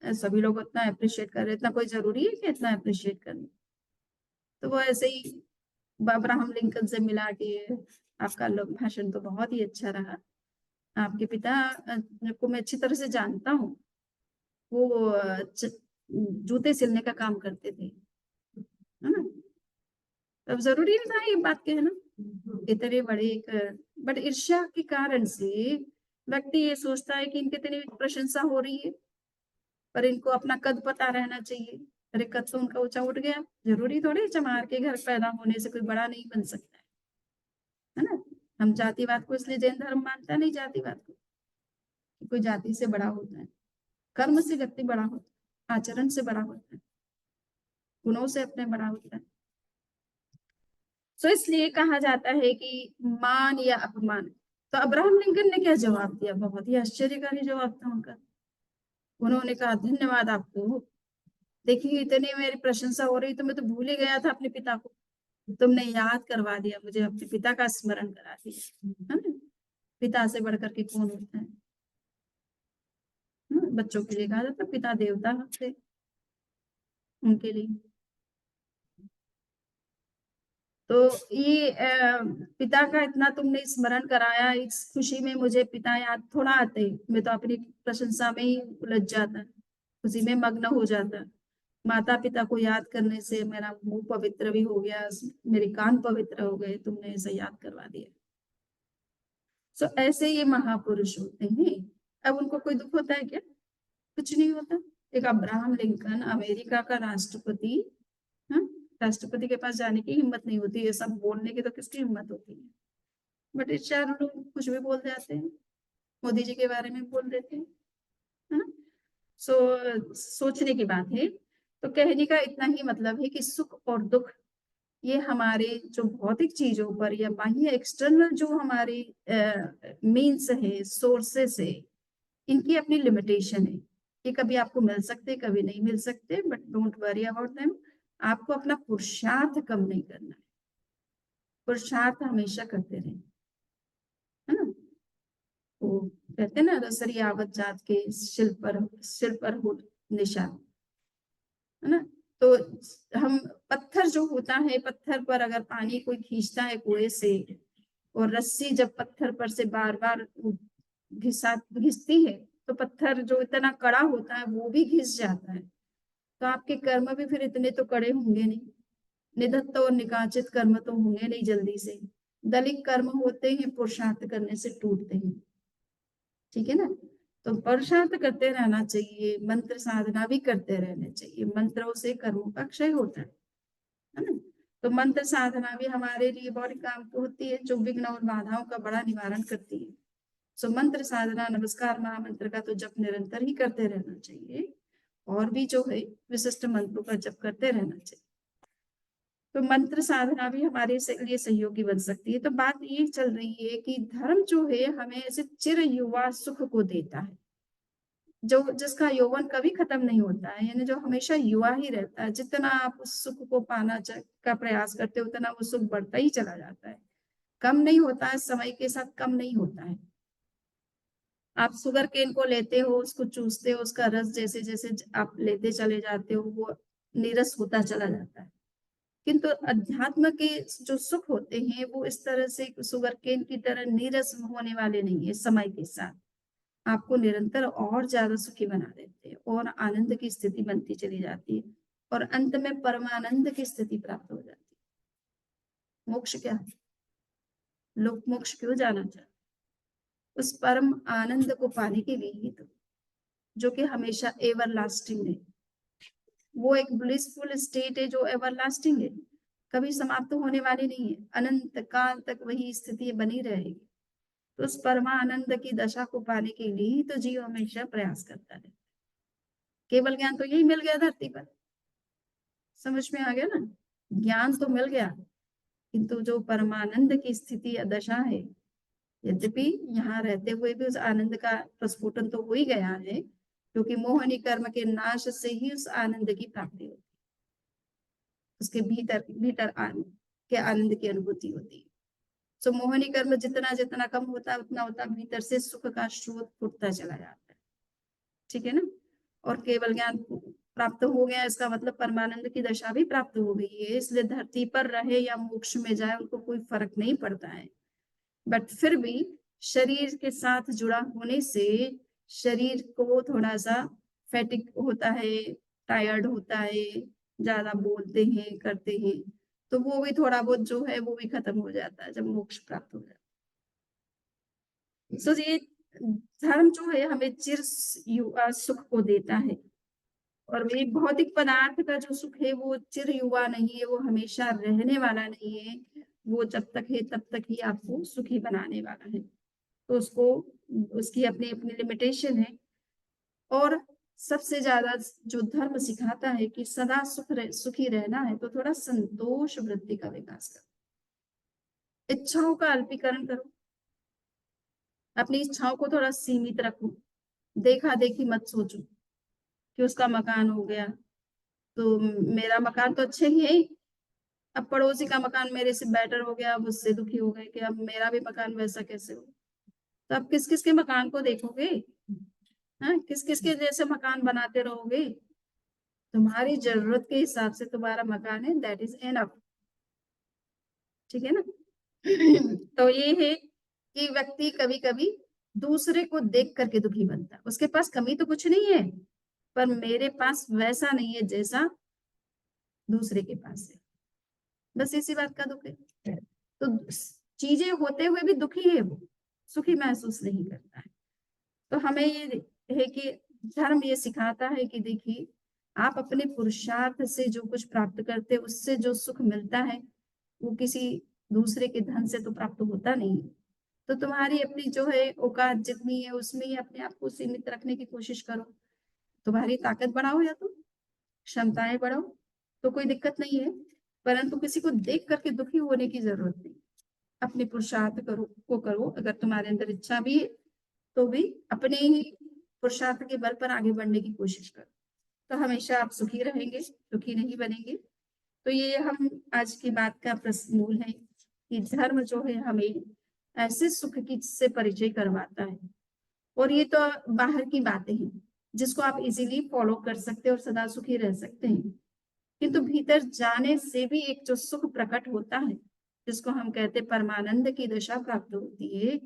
A: सभी लोग उतना अप्रिशिएट कर रहे हैं, इतना कोई जरूरी है कि इतना अप्रिशिएट करना। तो वो ऐसे ही अब्राहम लिंकन से मिला कि आपका भाषण तो बहुत ही अच्छा रहा, आपके पिता को मैं अच्छी तरह से जानता हूँ, वो जूते सिलने का काम करते थे, है ना। अब जरूरी नहीं था ये बात कहना, इतने बड़े एक, बट ईर्ष्या के कारण से व्यक्ति ये सोचता है कि इनकी इतनी प्रशंसा हो रही है, पर इनको अपना कद पता रहना चाहिए। अरे कद तो उनका ऊंचा उठ गया, जरूरी थोड़ी चमार के घर पैदा होने से कोई बड़ा नहीं बन सकता है ना। हम जातिवाद को इसलिए जैन धर्म मानता नहीं, जातिवाद को, कोई जाति से बड़ा होता है, कर्म से व्यक्ति बड़ा होता है, आचरण से बड़ा होता है, गुणों से अपने बड़ा होता है। तो इसलिए कहा जाता है कि मान या अपमान। तो अब्राहम लिंकन ने क्या जवाब दिया, बहुत ही आश्चर्यकारी जवाब था उनका। उन्होंने कहा धन्यवाद आपको, देखिए इतनी मेरी प्रशंसा हो रही तो मैं तो भूल ही गया था अपने पिता को, तुमने याद करवा दिया मुझे, अपने पिता का स्मरण करा दिया, है ना। पिता से बढ़कर के कौन होता है, बच्चों के लिए कहा जाता पिता देवता होते, उनके लिए। तो ये पिता का इतना तुमने स्मरण कराया, इस खुशी में मुझे पिता याद थोड़ा आते ही मैं तो अपनी प्रशंसा में ही उलझ जाता, उसी में मग्न हो जाता। माता पिता को याद करने से मेरा मुंह पवित्र भी हो गया, मेरे कान पवित्र हो गए, तुमने ऐसे याद करवा दिया। सो ऐसे ये महापुरुष होते हैं। अब उनको कोई दुख होता है क्या, कुछ नहीं होता। एक अब्राहम लिंकन अमेरिका का राष्ट्रपति, हाँ, राष्ट्रपति के पास जाने की हिम्मत नहीं होती, ये सब बोलने की तो किसकी हिम्मत होती है, बट इस चार लोग कुछ भी बोल जाते हैं, मोदी जी के बारे में बोल देते हैं, है ना। सोचने की बात है। तो कहने का इतना ही मतलब है कि सुख और दुख ये हमारे जो भौतिक चीजों पर या बाह्य एक्सटर्नल जो हमारे मीन्स है, सोर्सेस है, इनकी अपनी लिमिटेशन है। ये कभी आपको मिल सकते, कभी नहीं मिल सकते, but don't worry about them. आपको अपना पुरुषार्थ कम नहीं करना है, पुरुषार्थ हमेशा करते रहे, है ना। वो कहते हैं ना रसरी आवत जात के सिर पर हो निशान, है ना। तो हम, पत्थर जो होता है, पत्थर पर अगर पानी कोई खींचता है कुएं से, और रस्सी जब पत्थर पर से बार बार घिसती है, तो पत्थर जो इतना कड़ा होता है वो भी घिस जाता है। तो आपके कर्म भी फिर इतने तो कड़े होंगे नहीं, निधत्त और निकाचित कर्म तो होंगे नहीं जल्दी से। दलित कर्म होते हैं पुरुषार्थ करने से टूटते हैं, ठीक है ना। तो पुरुषार्थ करते रहना चाहिए, मंत्र साधना भी करते रहना चाहिए, मंत्रों से कर्मों का क्षय होता है ना। तो मंत्र साधना भी हमारे लिए बहुत काम की होती है, जो विघ्न और बाधाओं का बड़ा निवारण करती है। सो मंत्र साधना, नमस्कार महामंत्र का तो जप निरंतर ही करते रहना चाहिए, और भी जो है विशिष्ट मंत्रों का जप करते रहना चाहिए। तो मंत्र साधना भी हमारे लिए सहयोगी बन सकती है। तो बात ये चल रही है कि धर्म जो है हमें ऐसे चिर युवा सुख को देता है, जो जिसका यौवन कभी खत्म नहीं होता है, यानी जो हमेशा युवा ही रहता है। जितना आप उस सुख को पाना का प्रयास करते हो, उतना वो सुख बढ़ता ही चला जाता है, कम नहीं होता है, समय के साथ कम नहीं होता है। आप शुगर केन को लेते हो, उसको चूसते हो, उसका रस जैसे जैसे आप लेते चले जाते हो वो नीरस होता चला जाता है। किंतु अध्यात्म के जो सुख होते हैं वो इस तरह से शुगर केन की तरह नीरस होने वाले नहीं है समय के साथ। आपको निरंतर और ज्यादा सुखी बना देते हैं और आनंद की स्थिति बनती चली जाती है और अंत में परमानंद की स्थिति प्राप्त हो जाती है। मोक्ष क्या है? लोग मोक्ष क्यों जाना चाहते हैं? उस परम आनंद को पाने के लिए ही तो, जो कि हमेशा एवर लास्टिंग है। वो एक ब्लिसफुल स्टेट है जो एवर लास्टिंग है, कभी समाप्त होने वाली नहीं है, अनंत काल तक वही स्थिति बनी रहेगी। तो उस परमानंद की दशा को पाने के लिए ही तो जीव हमेशा प्रयास करता है। केवल ज्ञान तो यही मिल गया धरती पर, समझ में आ गया ना? ज्ञान तो मिल गया, किंतु जो परमानंद की स्थिति या दशा है, यद्यपि यहाँ रहते हुए भी उस आनंद का प्रस्फुटन तो हो ही गया है, क्योंकि मोहनी कर्म के नाश से ही उस आनंद की प्राप्ति होती है, उसके भीतर भीतर के आनंद की अनुभूति होती है। तो मोहनी कर्म जितना जितना कम होता है उतना उतना भीतर से सुख का स्रोत फूटता चला जाता है, ठीक है ना? और केवल ज्ञान प्राप्त हो गया इसका मतलब परमानंद की दशा भी प्राप्त हो गई है, इसलिए धरती पर रहे या मोक्ष में जाए उनको कोई फर्क नहीं पड़ता है। बट फिर भी शरीर के साथ जुड़ा होने से शरीर को थोड़ा सा फैटिक होता है, टायर्ड होता है, ज्यादा बोलते हैं करते हैं, तो वो भी थोड़ा बहुत जो है वो भी खत्म हो जाता है जब मोक्ष प्राप्त हो जाता है। सो ये धर्म जो है हमें चिर सुख को देता है, और वे भौतिक पदार्थ का जो सुख है वो चिर युवा नहीं है, वो हमेशा रहने वाला नहीं है, वो जब तक है तब तक ही आपको सुखी बनाने वाला है। तो उसको उसकी अपनी अपनी लिमिटेशन है। और सबसे ज्यादा जो धर्म सिखाता है कि सदा सुखी रहना है तो थोड़ा संतोष वृत्ति का विकास करो, इच्छाओं का अल्पीकरण करो, अपनी इच्छाओं को थोड़ा सीमित रखो, देखा देखी मत सोचो कि उसका मकान हो गया तो मेरा मकान तो अच्छे ही है, अब पड़ोसी का मकान मेरे से बेटर हो गया, अब उससे दुखी हो गए कि अब मेरा भी मकान वैसा कैसे हो। तो अब किस किस के मकान को देखोगे? हाँ, किस किस के जैसे मकान बनाते रहोगे? तुम्हारी जरूरत के हिसाब से तुम्हारा मकान है, दैट इज एनफ, ठीक है ना? तो ये है कि व्यक्ति कभी कभी दूसरे को देख करके दुखी बनता है, उसके पास कमी तो कुछ नहीं है पर मेरे पास वैसा नहीं है जैसा दूसरे के पास है, बस इसी बात का दुख है। तो चीजें होते हुए भी दुखी है वो, सुखी महसूस नहीं करता है। तो हमें ये है कि धर्म ये सिखाता है कि देखिए आप अपने पुरुषार्थ से जो कुछ प्राप्त करते उससे जो सुख मिलता है वो किसी दूसरे के धन से तो प्राप्त होता नहीं। तो तुम्हारी अपनी जो है औकात जितनी है उसमें ही अपने आप को सीमित रखने की कोशिश करो, तुम्हारी ताकत बढ़ाओ या तो क्षमताएं बढ़ाओ, तो कोई दिक्कत नहीं है, परंतु किसी को देख करके दुखी होने की जरूरत नहीं। अपने पुरुषार्थ करो, अगर तुम्हारे अंदर इच्छा भी है तो भी अपने ही पुरुषार्थ के बल पर आगे बढ़ने की कोशिश करो, तो हमेशा आप सुखी रहेंगे, दुखी नहीं बनेंगे। तो ये हम आज की बात का प्रश्न मूल है कि धर्म जो है हमें ऐसे सुख की से परिचय करवाता है, और ये तो बाहर की बातें हैं जिसको आप इजीली फॉलो कर सकते हैं और सदा सुखी रह सकते हैं, किंतु भीतर जाने से भी एक जो सुख प्रकट होता है जिसको हम कहते हैं परमानंद की दशा प्राप्त होती है,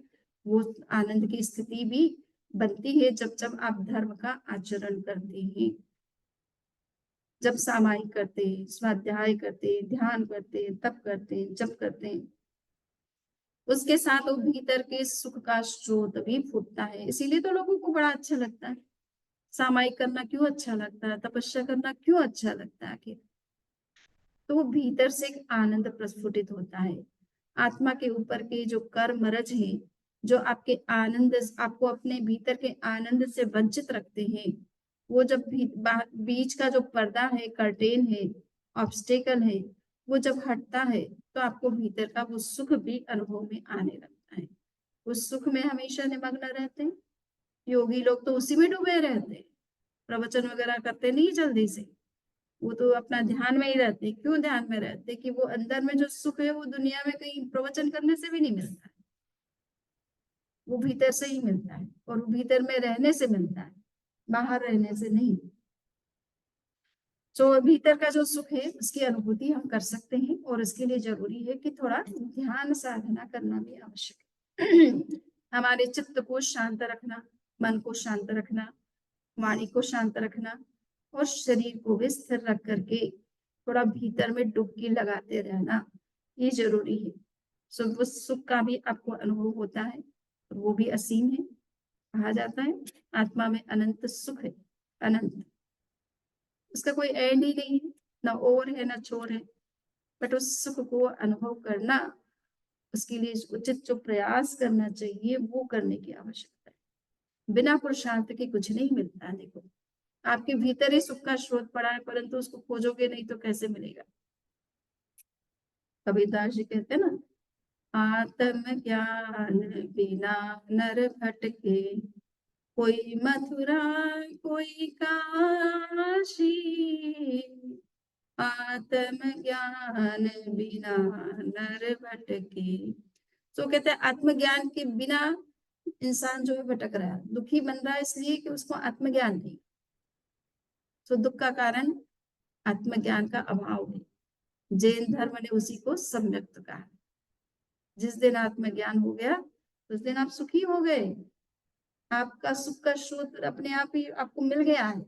A: वो आनंद की स्थिति भी बनती है जब जब आप धर्म का आचरण करते हैं, जब सामायिक करते हैं, स्वाध्याय करते हैं, ध्यान करते हैं, तप करते हैं, जप करते हैं, उसके साथ वो भीतर के सुख का स्रोत भी फूटता है। इसीलिए तो लोगों को बड़ा अच्छा लगता है, सामायिक करना क्यों अच्छा लगता है, तपस्या करना क्यों अच्छा लगता है आखिर? तो वो भीतर से एक आनंद प्रस्फुटित होता है। आत्मा के ऊपर के जो कर्म रज है, जो आपके आनंद आपको अपने भीतर के आनंद से वंचित रखते हैं, वो जब बीच का जो पर्दा है, कर्टेन है, ऑब्स्टेकल है, वो जब हटता है तो आपको भीतर का वो सुख भी अनुभव में आने लगता है। उस सुख में हमेशा निमग्न रहते हैं। योगी लोग तो उसी में डूबे रहते हैं, प्रवचन वगैरह करते नहीं जल्दी से, वो तो अपना ध्यान में ही रहते। क्यों ध्यान में रहते? कि वो अंदर में जो सुख है वो दुनिया में कहीं प्रवचन करने से भी नहीं मिलता है, वो भीतर से ही मिलता है, और वो भीतर में रहने से मिलता है, बाहर रहने से नहीं। तो भीतर का जो सुख है उसकी अनुभूति हम कर सकते हैं, और इसके लिए जरूरी है कि थोड़ा ध्यान साधना करना भी आवश्यक है। हमारे चित्त को शांत रखना, मन को शांत रखना, वाणी को शांत रखना और शरीर को भी स्थिर रख करके थोड़ा भीतर में डुबकी लगाते रहना, ये जरूरी है। सुख सुख का भी आपको अनुभव होता है, वो भी असीम है। कहा जाता है आत्मा में अनंत सुख है, अनंत, उसका कोई एंड ही नहीं है, ना ओर है ना छोर है। बट उस सुख को अनुभव करना, उसके लिए उचित जो प्रयास करना चाहिए वो करने की आवश्यकता है। बिना पुरुषार्थ के कुछ नहीं मिलता है। देखो, आपके भीतर ही सुख का स्रोत पड़ा है, परंतु उसको खोजोगे नहीं तो कैसे मिलेगा। कबीरदास जी कहते हैं ना, आत्म ज्ञान बिना नर भटके, कोई मथुरा कोई काशी, आत्म ज्ञान बिना नर भटके। तो कहते हैं आत्मज्ञान के बिना इंसान जो है भटक रहा है, दुखी बन रहा है, इसलिए कि उसको आत्मज्ञान नहीं। तो दुख का कारण आत्मज्ञान का अभाव है। जैन धर्म ने उसी को सम्यक्त कहा। जिस दिन आत्मज्ञान हो गया उस दिन आप सुखी हो गए, आपका सुख का स्रोत अपने आप ही आपको मिल गया है।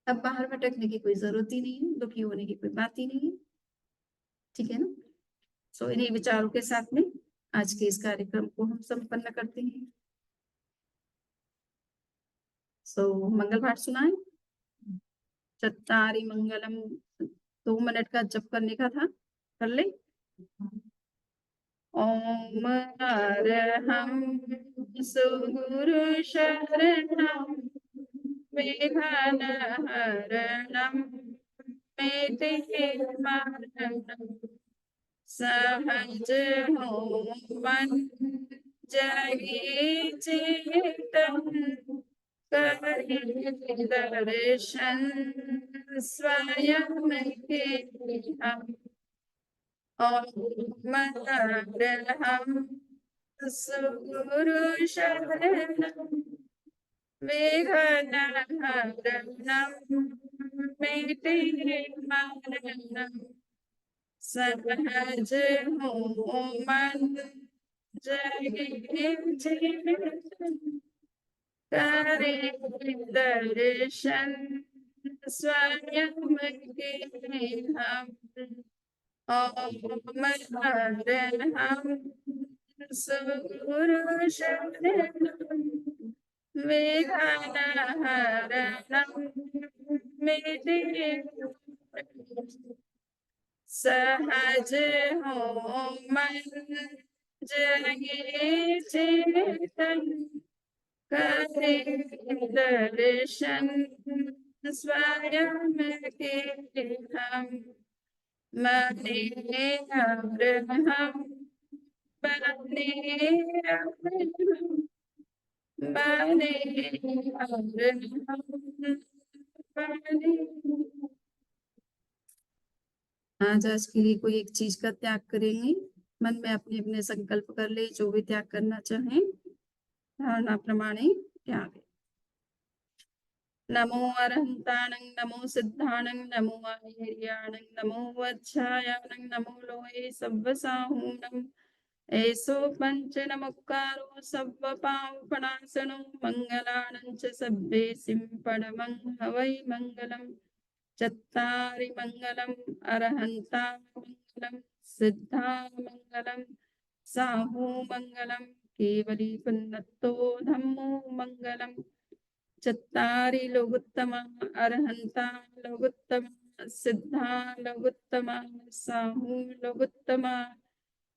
A: अब बाहर भटकने की कोई जरूरत ही नहीं है, दुखी होने की कोई बात ही नहीं है। ठीक है ना। सो इन्हीं विचारों के साथ में आज के इस कार्यक्रम को हम संपन्न करते हैं। सो मंगल पाठ सुनाए। चत्तारी मंगलम, 2 मिनट का जप करने का था, कर ले। ओम अरहं सुगुरु शरणं विघ्नहरणं मेटे मरणं, सहज हो मन जगे चेतन, करे दर्शन स्वयं के हम। ओम अरहं सुगुरु शरणं विघ्नहरणं मेटे मरणं, सहज हो मन जगे चेतन, करे दर्शन स्वयं के हम। ओम अरहं सुगुरु शरणं विघ्नहरणं मेटे सहज हो मन जगे चेतन, करे दर्शन स्वयं के हम। मने अरहं बने अरहं, बने अरहं बने। आज के लिए कोई एक चीज का त्याग करेंगे। मन में अपने अपने संकल्प कर ले, जो भी त्याग करना चाहें। धारणा प्रमाणे त्याग। नमो अरहंताणं, नमो सिद्धाणं, नमो आर्याणं, नमो वज्रायाणं, नमो लोहे सव्वसाहूणं। ऐसो पंच नमोकारो सव्व पापनाशनो, मंगलानं च सभ्येसिं परमं हवै मंगलम्। चत्तारि मंगलम् अरहन्ता मंगलम्, सिद्धा मंगलम्, साहू मंगलम्, केवली पुन्नतो धम्मो मंगलम्। चत्तारि लोगुत्तमा अरहन्ता लोगुत्तमा, सिद्धा लोगुत्तमा, साहू लोगुत्तमा,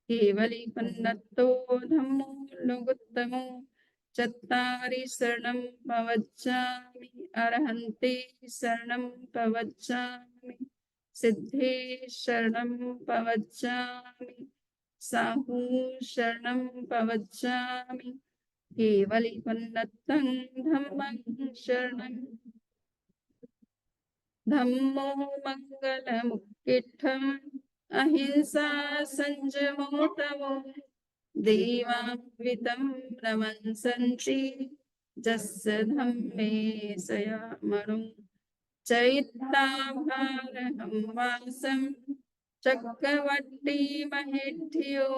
A: केवली पन्नतो धम्मो लोगुत्तमो। चत्तारि शरणं प्रवज्जामि, अरहन्ते शरणं प्रवज्जामि, सिद्धे शरणं प्रवज्जामि, साहू शरणं प्रवज्जामि, केवली पन्नतं धम्मं शरणं। धम्मो मंगलमुक्तिठम्, अहिंसा संयमो तमो, देवान्वितं नमन्सन्ति, जस्य धम्मे संयमनं। चैत्ताभारहं वासं चक्रवर्ती महेढ्यो,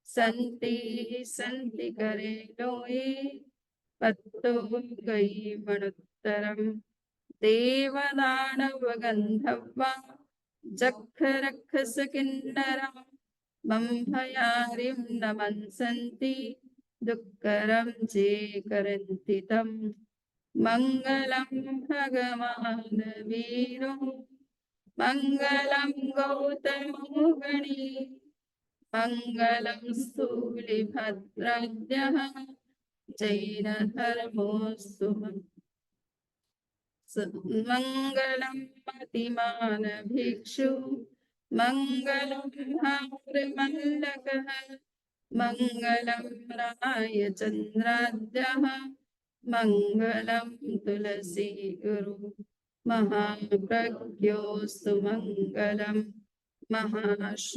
A: सन्ति सन्ति करे लोये, पत्तो गई मणुत्तरम देवदानवगन्धर्वा जक्षरक्षस किन्नरा बम्भयारिं नमन्सन्ति दुःकरं चे करन्ति तं मङ्गलं भगवान् वीरो मङ्गलं गौतमो गणी मङ्गलं स्थूलिभद्राद्यः जैनधर्मोऽस्तु मङ्गलं मतिमान भिक्षु मङ्गलं भातृमल्लकः मङ्गलं रायचन्द्राद्यः मङ्गलं तुलसी गुरु महाप्रज्ञोऽस्तु मङ्गलं महाश्र